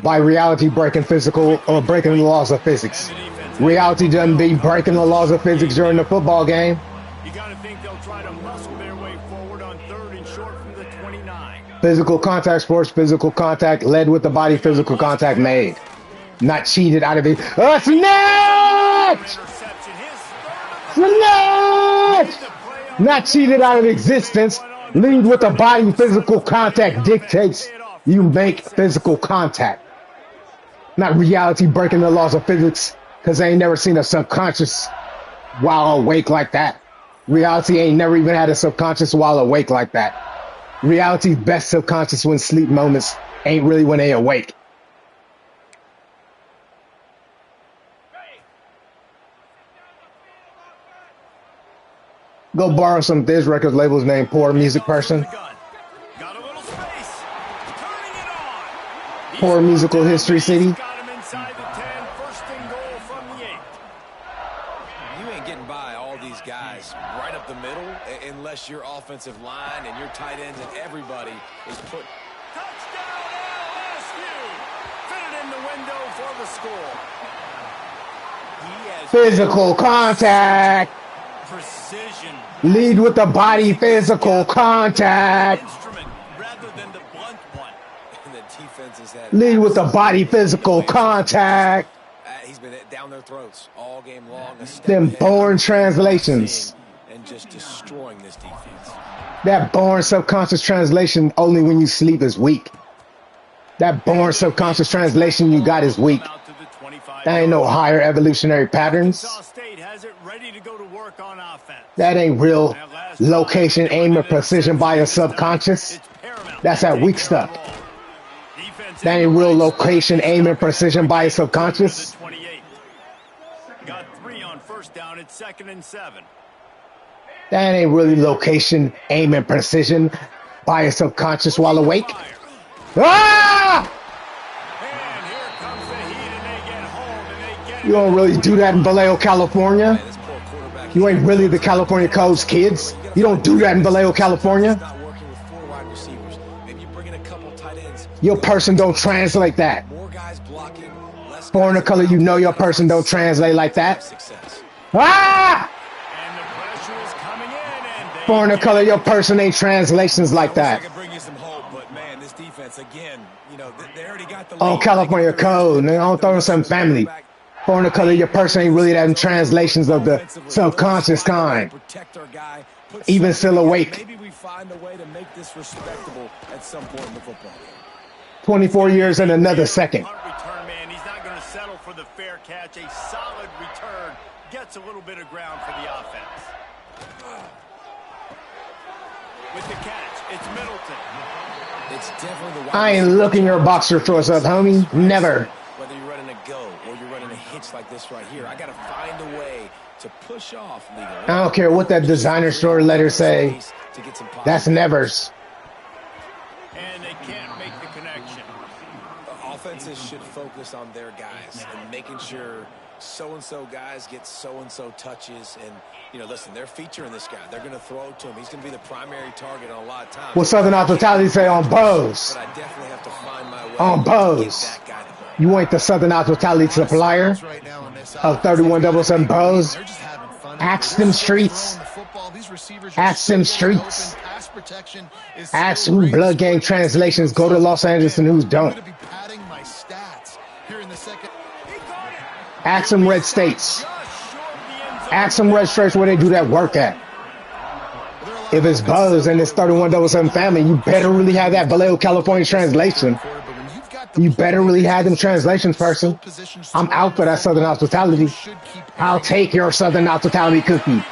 by reality breaking physical or breaking the laws of physics. Reality doesn't be breaking the laws of physics during the football game. You got to think they'll try to muscle their way forward on 3rd and short from the 29. Physical contact sports, physical contact led with the body, physical contact made. Not cheated out of it. Oh, snatch! Interception. His Snatch! Not cheated out of existence. Lead with the body, physical contact dictates you make physical contact. Not reality breaking the laws of physics, because they ain't never seen a subconscious while awake like that. Reality ain't never even had a subconscious while awake like that. Reality's best subconscious when sleep moments ain't really when they awake. Go borrow some Fizz Records labels named Poor Music Person. Got a little space. Turning it on. Poor Musical History City. Got him inside the 10. 1st and goal from the 8. You ain't getting by all these guys right up the middle unless your offensive line and your tight ends and everybody is put. Touchdown LSU. Fit it in the window for the score. He has Physical contact. precision. Lead with the body, physical contact. Instrument rather than the blunt one. And the defense has had. Lead with the body, physical contact. He's been down their throats all game long. Them born translations. And just destroying this defense. That born subconscious translation only when you sleep is weak. That born subconscious translation you got is weak. Out to the 25. That ain't no higher evolutionary patterns. Arkansas State has it ready to go to work on offense. That ain't real location, aim, and precision by your subconscious. It's paramount. That's that weak stuff. That ain't real location, aim, and precision by your subconscious. 28. Got 3 on 1st down. It's 2nd and 7. That ain't really location, aim, and precision by your subconscious while awake. Ah! And here comes the heat, and they get home, and they get You don't really do that in Vallejo, California. This poor quarterback. You ain't really the California Codes kids. You don't do that in Vallejo, California. Not working with 4 wide receivers. Maybe you bring in a couple tight ends. Your person don't translate that. More guys blocking, less Foreigner guys color, you know your blocking. person don't translate like that. Success. Ah! And the pressure is coming in, and they Foreigner get color, your person ain't translations like I that. could bring you some hope, but man, this defense defense, again, you know, they already got the lead. On California code, nigga, on 37 family. Foreign color, your person ain't really that in translations of the subconscious kind. Even still awake. Maybe we find a way to make this respectable at some point in the football game. 24 years and another second. Return man, he's not going to settle for the fair catch. A solid return gets a little bit of ground for the offense. With the catch, it's Middleton. It's definitely the I ain't looking your boxer shorts up, homie. Never. Whether you're running a go or you're running a hitch like this right here, I got to find a way to push off legal. I don't care what that designer store letter say. That's nevers. And they can't make the connection. Offenses should focus on their guys and making sure so-and-so guys get so-and-so touches. And, you know, listen, they're featuring this guy. They're going to throw it to him. He's going to be the primary target on a lot of times. What Southern Hospitality say on Bose? But I definitely have to find my way on Bose. to get that guy the ball. You ain't the Southern Hospitality supplier of 3177 Bose. Ask them streets. Ask them streets. Ask who blood gang translations go to Los Angeles and who don't. Ask them red states. Ask them red states where they do that work at. If it's Buzz and it's 3177 family, you better really have that Vallejo, California translation. You better really have them translations, person. I'm out for that Southern Hospitality. I'll take your Southern Hospitality cookie.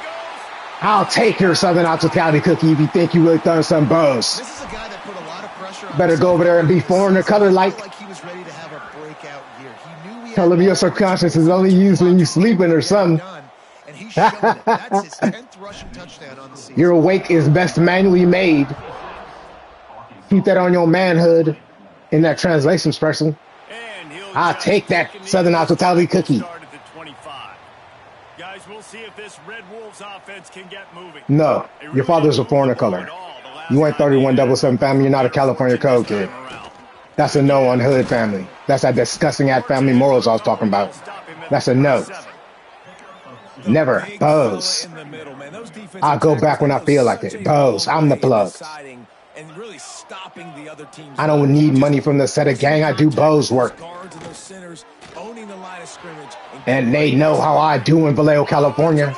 I'll take your Southern Hospitality cookie if you think you really throwing some Buzz. Better go over there and be foreigner color like. Tell them your subconscious is only used when you sleeping or something. Your awake is best manually made. Keep that on your manhood in that translations person. I'll take that Southern Hospitality cookie. Guys, we'll see if this Red Wolves offense can get moving. No, your father's a foreigner color. You ain't 3177 family. You're not a California code kid. That's a no on hood family. That's that disgusting at family morals I was talking about. That's a no. Never. Bose. I'll go back when I feel like it. Bose. I'm the plug. I don't need money from the set of gang. I do Bose work. And they know how I do in Vallejo, California.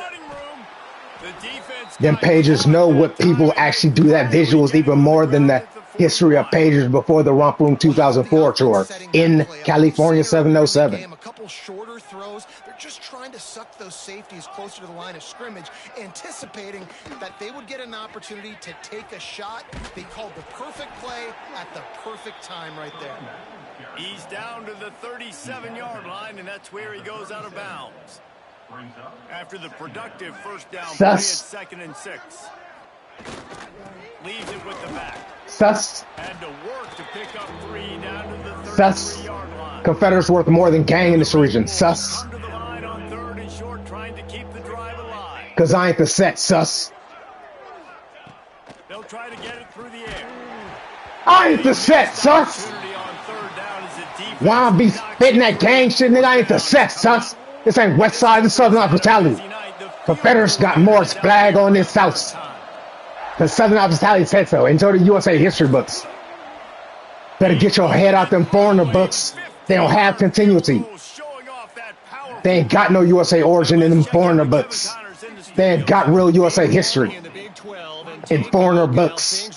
Them pages know what people actually do that visuals even more than the history of pages before the Romp Room 2004 tour in California 707. A couple shorter throws. They're just trying to suck those safeties closer to the line of scrimmage, anticipating that they would get an opportunity to take a shot. They called the perfect play at the perfect time right there. He's down to the 37-yard line, and that's where he goes out of bounds. After the productive first down play at 2nd and 6. Leaves it with the back. Sus. Had to work to pick up 3 down to the 33-yard line. Confederates worth more than gang in this region. Sus. Under the line on 3rd and short, trying to keep the drive alive. Cause I ain't the set, sus. They'll try to get it through the air. I ain't the set, sus. Why I be spitting that gang shit, nigga? I ain't the set, sus. This ain't West Side, this Southern Hospitality. Confederates got more flag on this South. The Southern Hospitality said so, and so the USA history books. Better get your head out them foreigner books. They don't have continuity. They ain't got no USA origin in them foreigner books. They ain't got real USA history in foreigner books.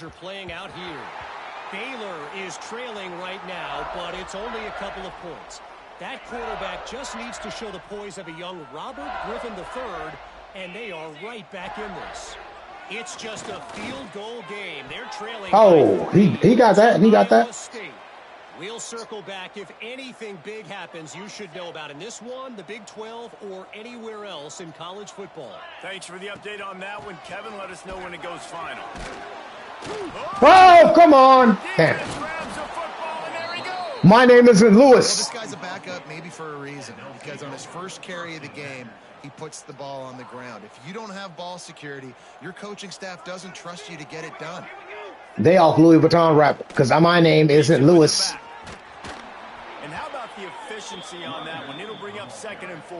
Baylor is trailing right now, but it's only a couple of points. That quarterback just needs to show the poise of a young Robert Griffin III, and they are right back in this. It's just a field goal game. They're trailing. Oh, he got that. He got that. We'll circle back. If anything big happens, you should know about in this one, the Big 12, or anywhere else in college football. Thanks for the update on that one, Kevin. Let us know when it goes final. Oh, come on. Damn. My name isn't Lewis. Well, this guy's a backup maybe for a reason, because on his first carry of the game, he puts the ball on the ground. If you don't have ball security, your coaching staff doesn't trust you to get it done. They off Louis Vuitton rap, because my name isn't Lewis. And how about the efficiency on that one? It'll bring up 2nd and 4.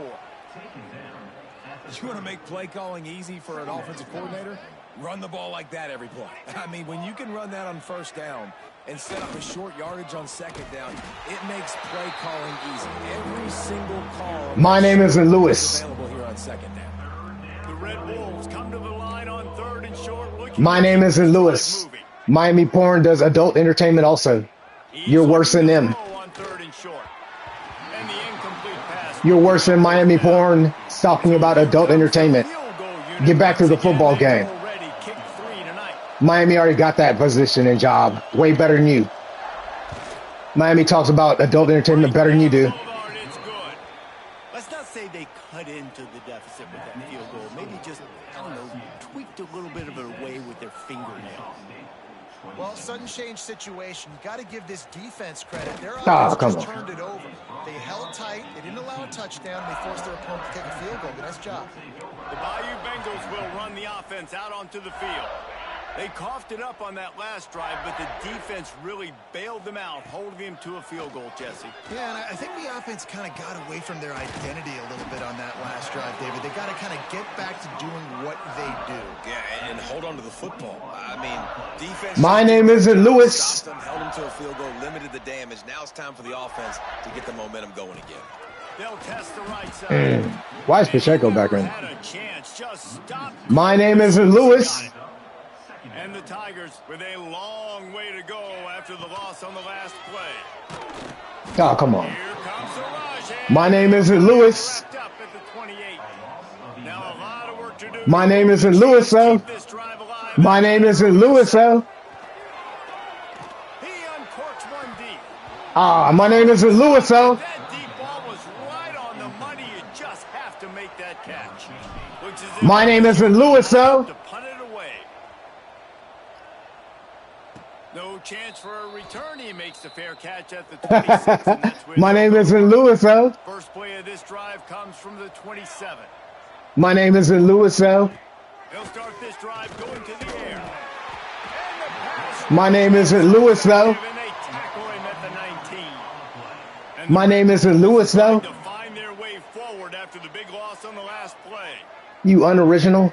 You want to make play calling easy for an offensive coordinator? Run the ball like that every play. I mean, when you can run that on first down and set up a short yardage on second down, it makes play calling easy. Every single call. My name isn't Lewis. Available here on second down. The Red Wolves come to the line on 3rd and short. My name isn't Lewis. Miami Porn does adult entertainment also. You're worse than them. You're worse than Miami Porn talking about adult entertainment. Get back to the football game. Miami already got that position and job. Way better than you. Miami talks about adult entertainment better than you do. Let's not say they cut into the deficit with that field goal. Maybe just, I don't know, tweaked a little bit of it away with their fingernail. Well, sudden change situation. You got to give this defense credit. Their offense just turned it over. They held tight. They didn't allow a touchdown. They forced their opponent to take a field goal. But nice job. The Bayou Bengals will run the offense out onto the field. They coughed it up on that last drive, but the defense really bailed them out, holding them to a field goal, Jesse. Yeah, and I think the offense kind of got away from their identity a little bit on that last drive, David. They got to kind of get back to doing what they do. Yeah, and hold on to the football. I mean, defense. My name isn't Lewis. Held them to a field goal, limited the damage. Now it's time for the offense to get the momentum going again. They'll test the right side. Why is Pacheco back in? My name isn't Lewis. And the Tigers with a long way to go after the loss on the last play. Oh, come on. Here comes the rush. My name isn't Lewis. Up at the 28. Now a lot of work to do. My name isn't Lewis, though. My name isn't Lewis, though. He uncorks one deep. Ah, my name isn't Lewis, though. That deep ball was right on the money. You just have to make that catch. My name isn't Lewis, though. No chance for a return. He makes the fair catch at the 26. My name isn't Lewis, though. First play of this drive comes from the 27. My name isn't Lewis, though. He'll start this drive going to the air. My name isn't Lewis, though. My name isn't Lewis, though. To find their way forward after the big loss on the last play. You unoriginal.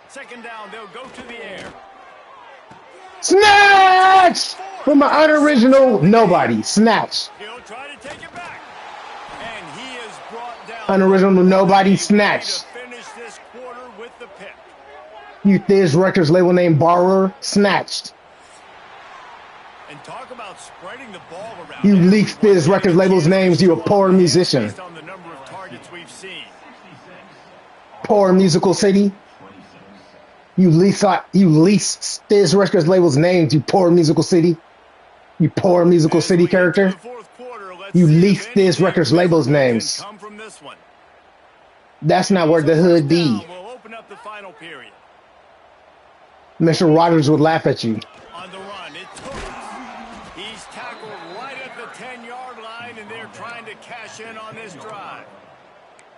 Second down, they'll go to the air. Snatch! From an unoriginal nobody. Snatch. He'll try to take it back. And he is brought down. Unoriginal nobody. Snatch. Finish this quarter with the pick. You Thiz Records label name borrower. Snatched. And talk about spreading the ball around. You leaked Thiz Records labels names. You a poor musician. Based on the number of targets we've seen. Poor musical city. You lease Thiz Records labels names, you poor musical city. You poor musical city character. You lease Thiz Records labels names. That's not where the hood be. Mr. Rogers would laugh at you. On the run, it took. He's tackled right at the 10-yard line, and they're trying to cash in on this drive.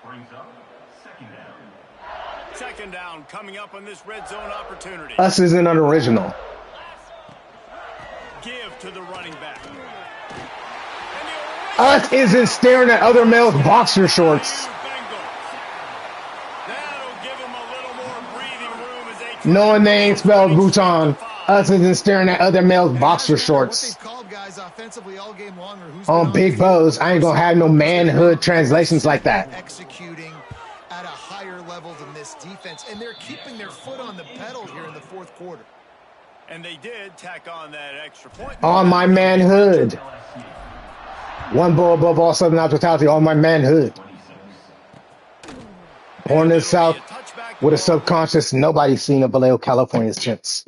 Brings up second down. Second down coming up on this red zone opportunity. Us isn't unoriginal. Give to the running back. Us isn't staring at other males' boxer shorts. Knowing they ain't spelled Bhutan. Us isn't staring at other males' boxer shorts. On Big Bows, I ain't gonna have no manhood translations like that. Executing at a higher level than this defense, and they're keeping their foot on the pedal here in the fourth quarter. And they did tack on that extra point. On my manhood. One ball above all Southern hospitality, on my manhood. Born in the South with a subconscious nobody's seen of Vallejo, California since.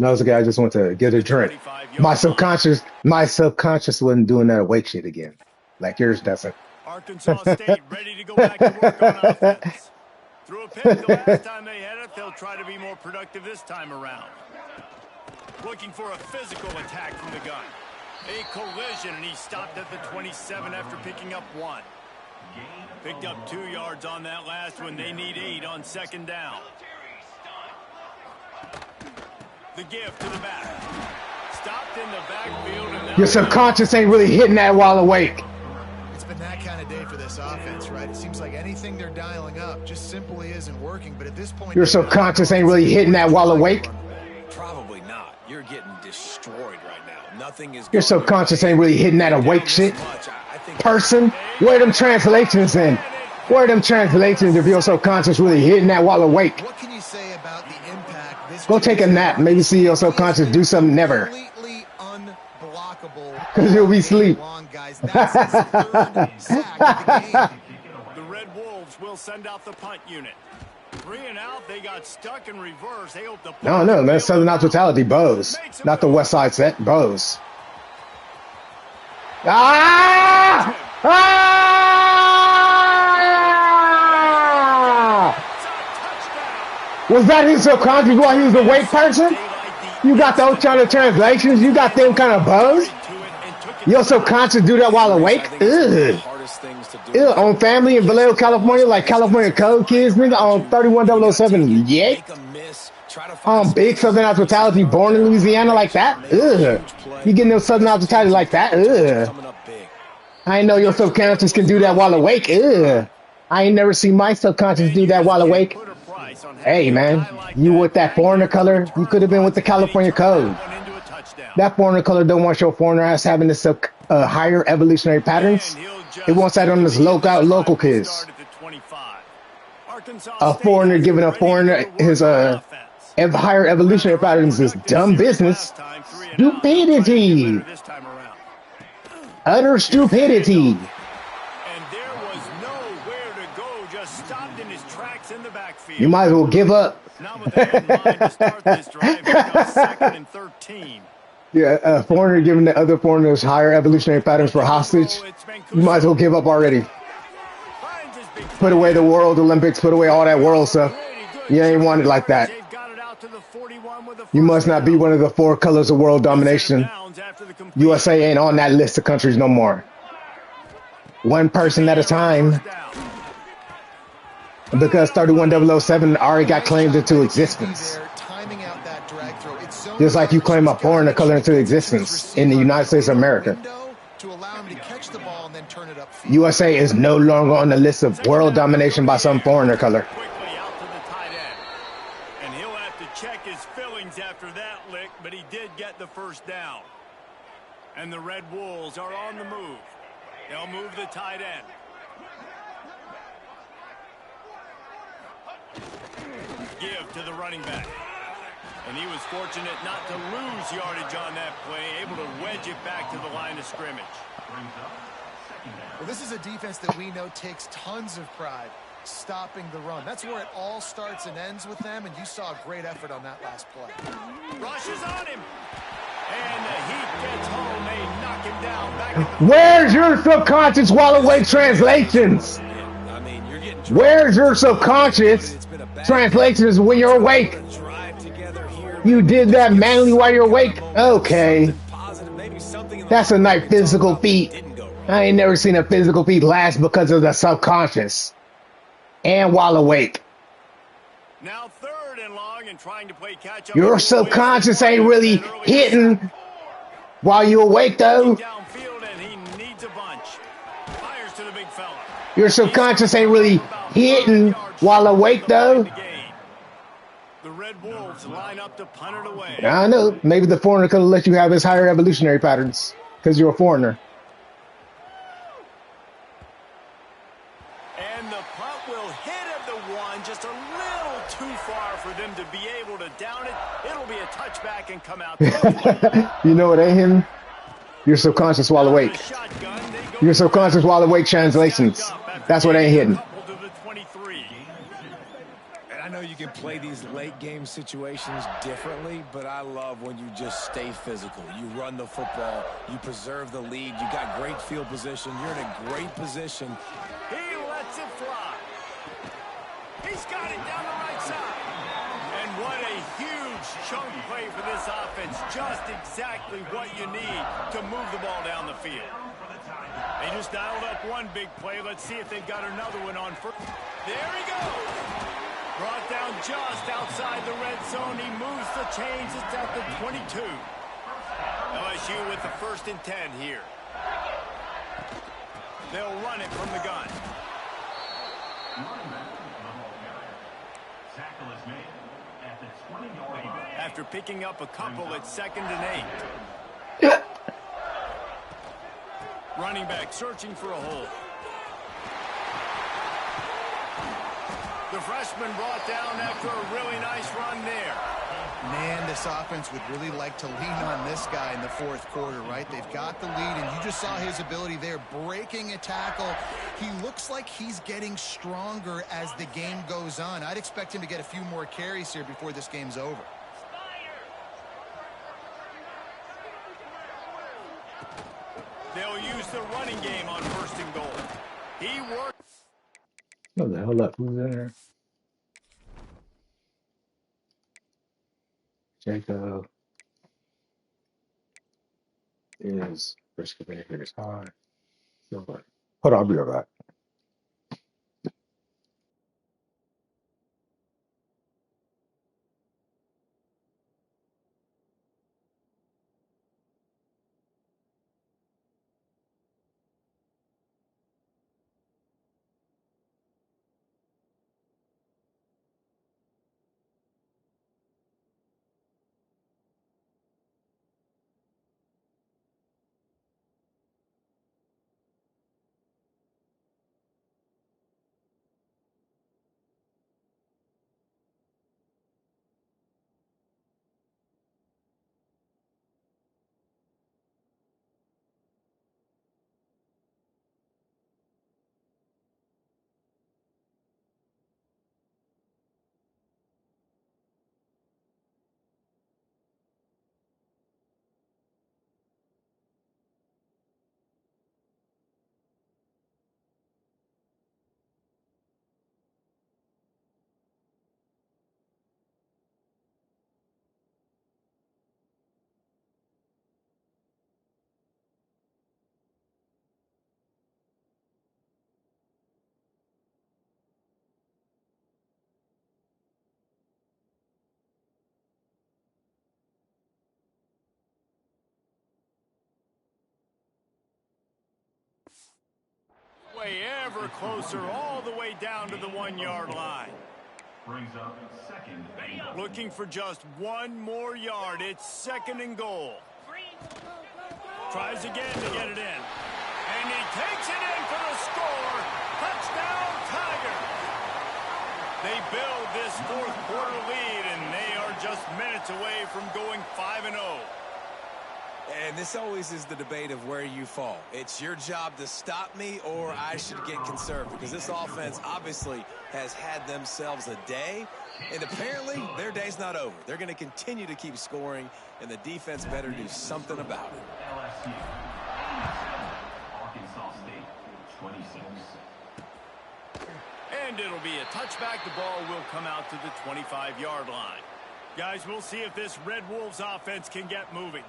No, it's okay. I just want to get a drink. 25-yard My subconscious wasn't doing that awake shit again, like yours doesn't. Arkansas State ready to go back to work on offense. Threw a pick the last time they had it. They'll try to be more productive this time around. Looking for a physical attack from the gun. A collision, and he stopped at the 27 after picking up 1. Picked up 2 yards on that last one. They need 8 on second down. The give to the back. Stopped in the backfield. And Your subconscious ain't really hitting that while awake. It's been that kind of day for this offense, right? It seems like anything they're dialing up just simply isn't working. But at this point, Your subconscious ain't really hitting that while awake. Probably not. You're getting destroyed right now. Nothing is. Your subconscious ain't really hitting that awake shit. Person, where them translations in? Where them translations if your subconscious really hitting that while awake? what can you say about the impact this Go take a nap. Maybe see your subconscious do something never. completely unblockable? Because you'll be asleep. Long, guys. That's his third sack of the game. the Red Wolves will send out the punt unit. 3 and out. They got stuck in reverse. They hope the No, no, man. Southern Hospitality, Bose. Not the West Side set, Bose. Ah! Ah! Was that his subconscious while he was a weight person? You got those kind of translations? You got them kind of Bose? Your subconscious do that while awake? Ugh. Ew, on Family in Vallejo, California, like California Code Kids, nigga, on 31007, yeah. Big Southern Hospitality, born in Louisiana like that? Ugh. You getting them Southern Hospitality like that? Ugh. I ain't know your subconscious can do that while awake. Ugh. I ain't never seen my subconscious do that while awake. Hey, man, you with that foreigner color, you could have been with the California Code. That foreigner color don't want your foreigner ass having this higher evolutionary patterns. It wants that on this local kids. A foreigner giving a foreigner his higher evolutionary patterns is dumb business. Stupidity. Utter stupidity. And there was nowhere to go. Just stopped in his tracks in the backfield. You might as well give up. Not what they had in mind to start this drive. It was 2nd and 13. Yeah, a foreigner giving the other foreigners higher evolutionary patterns for hostage. You might as well give up already. Put away the World Olympics, put away all that world stuff. You ain't want it like that. You must not be one of the 4 colors of world domination. USA ain't on that list of countries no more. One person at a time. Because 31007 already got claimed into existence. Just like you claim a foreigner color into existence in the United States of America. USA is no longer on the list of world domination by some foreigner color. Quickly out to the tight end. And he'll have to check his fillings after that lick, but he did get the first down. And the Red Wolves are on the move. They'll move the tight end. Give to the running back. And he was fortunate not to lose yardage on that play, able to wedge it back to the line of scrimmage. Well, this is a defense that we know takes tons of pride stopping the run. That's where it all starts and ends with them, and you saw a great effort on that last play. Rushes on him. And the heat gets home. They knock him down. Back at the Where's your subconscious while awake translations? Where's your subconscious translations when you're awake? You did that manually while you're awake? Okay. That's a nice physical feat. I ain't never seen a physical feat last because of the subconscious. And while awake. Now 3rd and long and trying to play catch up. Your subconscious ain't really hitting while you awake though. Downfield and he needs a bunch. Fires to the big fella. Your subconscious ain't really hitting while awake though. The Red Wolves line up to punt it away. I know. Maybe the foreigner could have let you have his higher evolutionary patterns because you're a foreigner. And the punt will hit at the 1, just a little too far for them to be able to down it. It'll be a touchback and come out to the 20. You know what ain't him? Your subconscious while awake. Your subconscious while awake translations. That's what ain't hidden. know you can play these late game situations differently, but I love when you just stay physical. You run the football, you preserve the lead, you got great field position, you're in a great position. He lets it fly. He's got it down the right side. And what a huge chunk play for this offense. Just exactly what you need to move the ball down the field. They just dialed up one big play. Let's see if they've got another one on first. There he goes. Brought down just outside the red zone. He moves the chains. It's at the 22. LSU with the 1st and 10 here. They'll run it from the gun. After picking up a couple, it's 2nd and 8. Running back searching for a hole. The freshman brought down after a really nice run there. Man, this offense would really like to lean on this guy in the 4th quarter, right? They've got the lead, and you just saw his ability there, breaking a tackle. He looks like he's getting stronger as the game goes on. I'd expect him to get a few more carries here before this game's over. They'll use the running game on 1st and goal. He works. What the hell up? Who's in there? Jacob is risk of anything is high. Silver. Hold on, I'll be right back. Way ever closer, all the way down to the 1-yard line. Brings up 2nd. Looking for just one more yard. It's 2nd and goal. Tries again to get it in. And he takes it in for the score. Touchdown, Tigers. They build this 4th quarter lead, and they are just minutes away from going 5-0. And this always is the debate of where you fall. It's your job to stop me, or I should get conservative, because this offense obviously has had themselves a day, and apparently their day's not over. They're going to continue to keep scoring, and the defense better do something about it. LSU. Arkansas State, 26. And it'll be a touchback. The ball will come out to the 25-yard line. Guys, we'll see if this Red Wolves offense can get moving.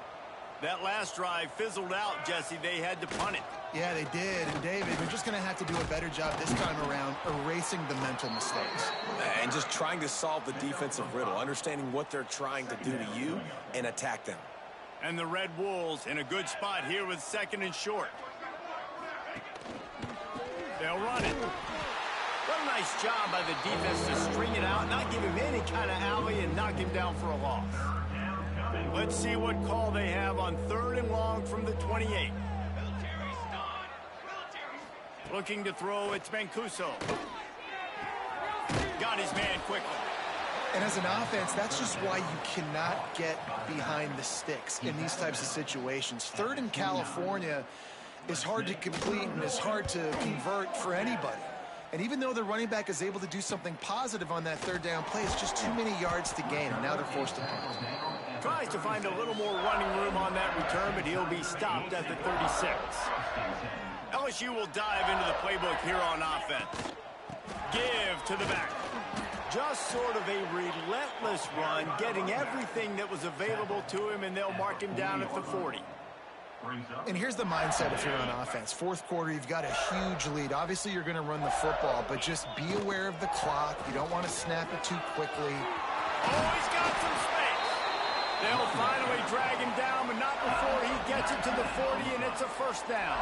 That last drive fizzled out, Jesse. They had to punt it. Yeah, they did. And, David, they're just going to have to do a better job this time around erasing the mental mistakes. And just trying to solve the defensive riddle, understanding what they're trying to do to you and attack them. And the Red Wolves in a good spot here with 2nd and short. They'll run it. What a nice job by the defense to string it out, not give him any kind of alley, and knock him down for a loss. Let's see what call they have on 3rd and long from the 28. Looking to throw, it's Mancuso. Got his man quickly. And as an offense, that's just why you cannot get behind the sticks in these types of situations. 3rd in California is hard to complete and is hard to convert for anybody. And even though the running back is able to do something positive on that third down play, it's just too many yards to gain, and now they're forced to punt. Tries to find a little more running room on that return, but he'll be stopped at the 36. LSU will dive into the playbook here on offense. Give to the back. Just sort of a relentless run, getting everything that was available to him, and they'll mark him down at the 40. And here's the mindset if you're on offense. Fourth quarter, you've got a huge lead. Obviously, you're going to run the football, but just be aware of the clock. You don't want to snap it too quickly. Oh, he's got some space. They'll finally drag him down, but not before he gets it to the 40, and it's a first down.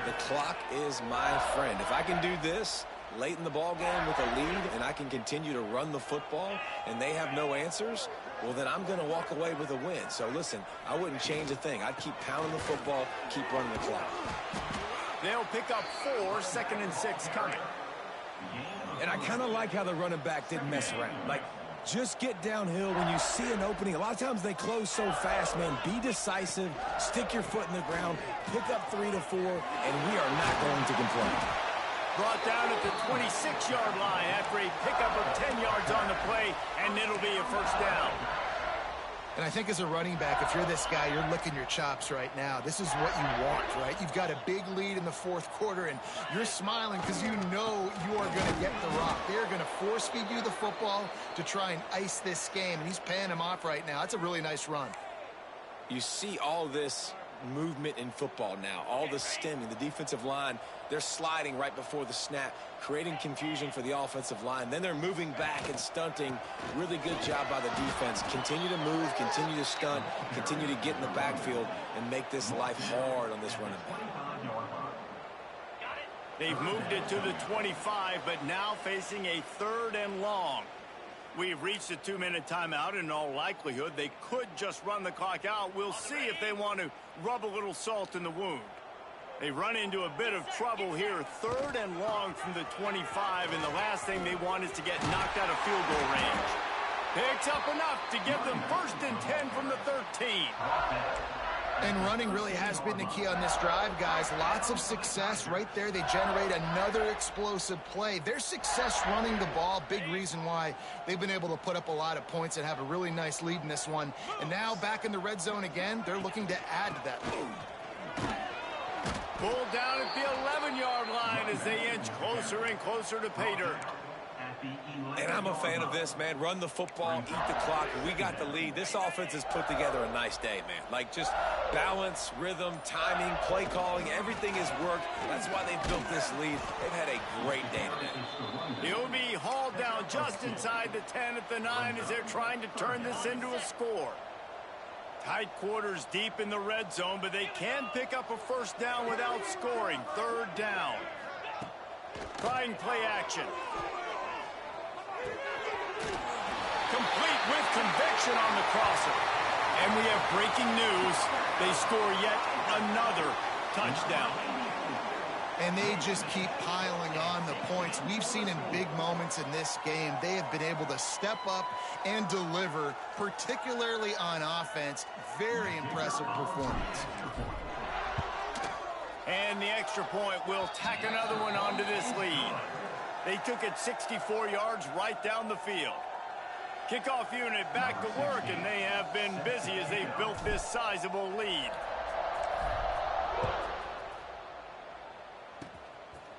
The clock is my friend. If I can do this late in the ball game with a lead and I can continue to run the football and they have no answers, well, then I'm going to walk away with a win. So, listen, I wouldn't change a thing. I'd keep pounding the football, keep running the clock. They'll pick up 4, 2nd and 6 coming. And I kind of like how the running back didn't mess around. Like, just get downhill when you see an opening. A lot of times they close so fast, man. Be decisive, stick your foot in the ground, pick up 3 to 4, and we are not going to complain. Brought down at the 26-yard line after a pickup of 10 yards on the play, and it'll be a first down. And I think as a running back, if you're this guy, you're licking your chops right now. This is what you want, right? You've got a big lead in the fourth quarter, and you're smiling because you know you are going to get the rock. They're going to force-feed you the football to try and ice this game, and he's paying him off right now. That's a really nice run. You see all this movement in football now, all the stemming, the defensive line, they're sliding right before the snap, creating confusion for the offensive line. Then they're moving back and stunting. Really good job by the defense. Continue to move, continue to stunt, continue to get in the backfield and make this life hard on this running back. They've moved it to the 25, but now facing a 3rd and long. We've reached a 2-minute timeout. In all likelihood, they could just run the clock out. We'll see if they want to rub a little salt in the wound. They run into a bit of trouble here. 3rd and long from the 25, and the last thing they want is to get knocked out of field goal range. Picks up enough to give them 1st and 10 from the 13. And running really has been the key on this drive, guys. Lots of success right there. They generate another explosive play. Their success running the ball, big reason why they've been able to put up a lot of points and have a really nice lead in this one. And now back in the red zone again, they're looking to add to that lead. Pulled down at the 11-yard line as they inch closer and closer to pay dirt. And I'm a fan of this, man. Run the football, eat the clock. We got the lead. This offense has put together a nice day, man. Like, just balance, rhythm, timing, play calling, everything has worked. That's why they've built this lead. They've had a great day today. He'll be hauled down just inside the 10 at the 9 as they're trying to turn this into a score. Tight quarters deep in the red zone, but they can pick up a first down without scoring. 3rd down. Trying play action. Complete with conviction on the crosser. And we have breaking news. They score yet another touchdown. And they just keep piling on the points. We've seen in big moments in this game, they have been able to step up and deliver, particularly on offense. Very impressive performance. And the extra point will tack another one onto this lead. They took it 64 yards right down the field. Kickoff unit back to work, and they have been busy as they've built this sizable lead.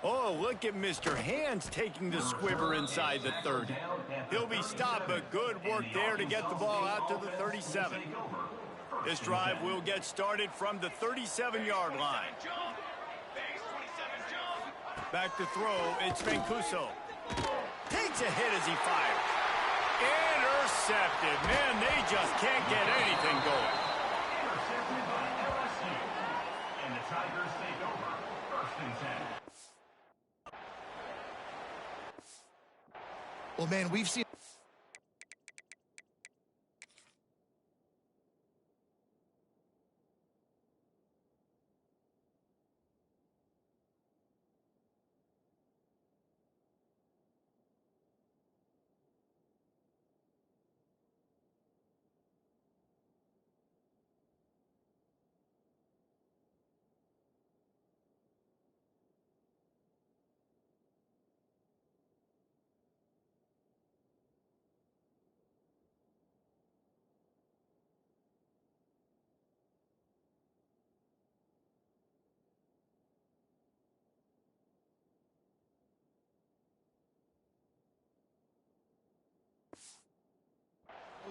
Oh, look at Mr. Hands taking the squibber inside the 30. He'll be stopped, but good work there to get the ball out to the 37. This drive will get started from the 37-yard line. Back to throw, it's Mancuso. Takes a hit as he fires. Intercepted. Man, they just can't get anything going. Intercepted by LSU. And the Tigers take over. 1st and 10. Well, man, we've seen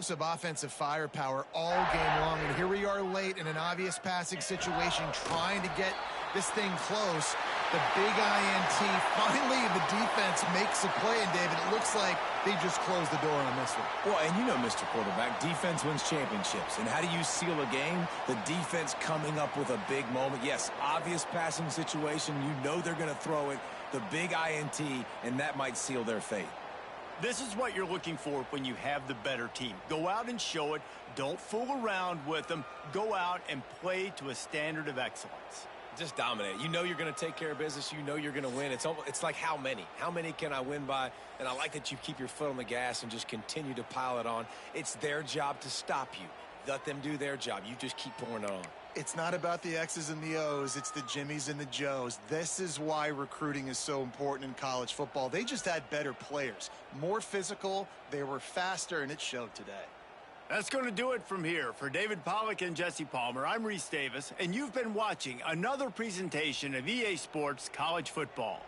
explosive offensive firepower all game long, and here we are late in an obvious passing situation trying to get this thing close. The big INT, finally the defense makes a play, and David, it looks like they just closed the door on this one. Well, and you know, Mr. Quarterback, defense wins championships. And how do you seal a game? The defense coming up with a big moment. Yes, obvious passing situation. You know they're going to throw it. The big INT, and that might seal their fate. This is what you're looking for when you have the better team. Go out and show it. Don't fool around with them. Go out and play to a standard of excellence. Just dominate. You know you're going to take care of business. You know you're going to win. It's like how many? How many can I win by? And I like that you keep your foot on the gas and just continue to pile it on. It's their job to stop you. Let them do their job. You just keep pouring it on. It's not about the X's and the O's. It's the Jimmies and the Joes. This is why recruiting is so important in college football. They just had better players, more physical. They were faster, and it showed today. That's going to do it from here. For David Pollack and Jesse Palmer, I'm Reese Davis, and you've been watching another presentation of EA Sports College Football.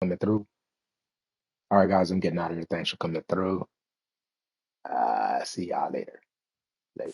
coming through. All right, guys, I'm getting out of here. Thanks for coming through. See y'all later. Later.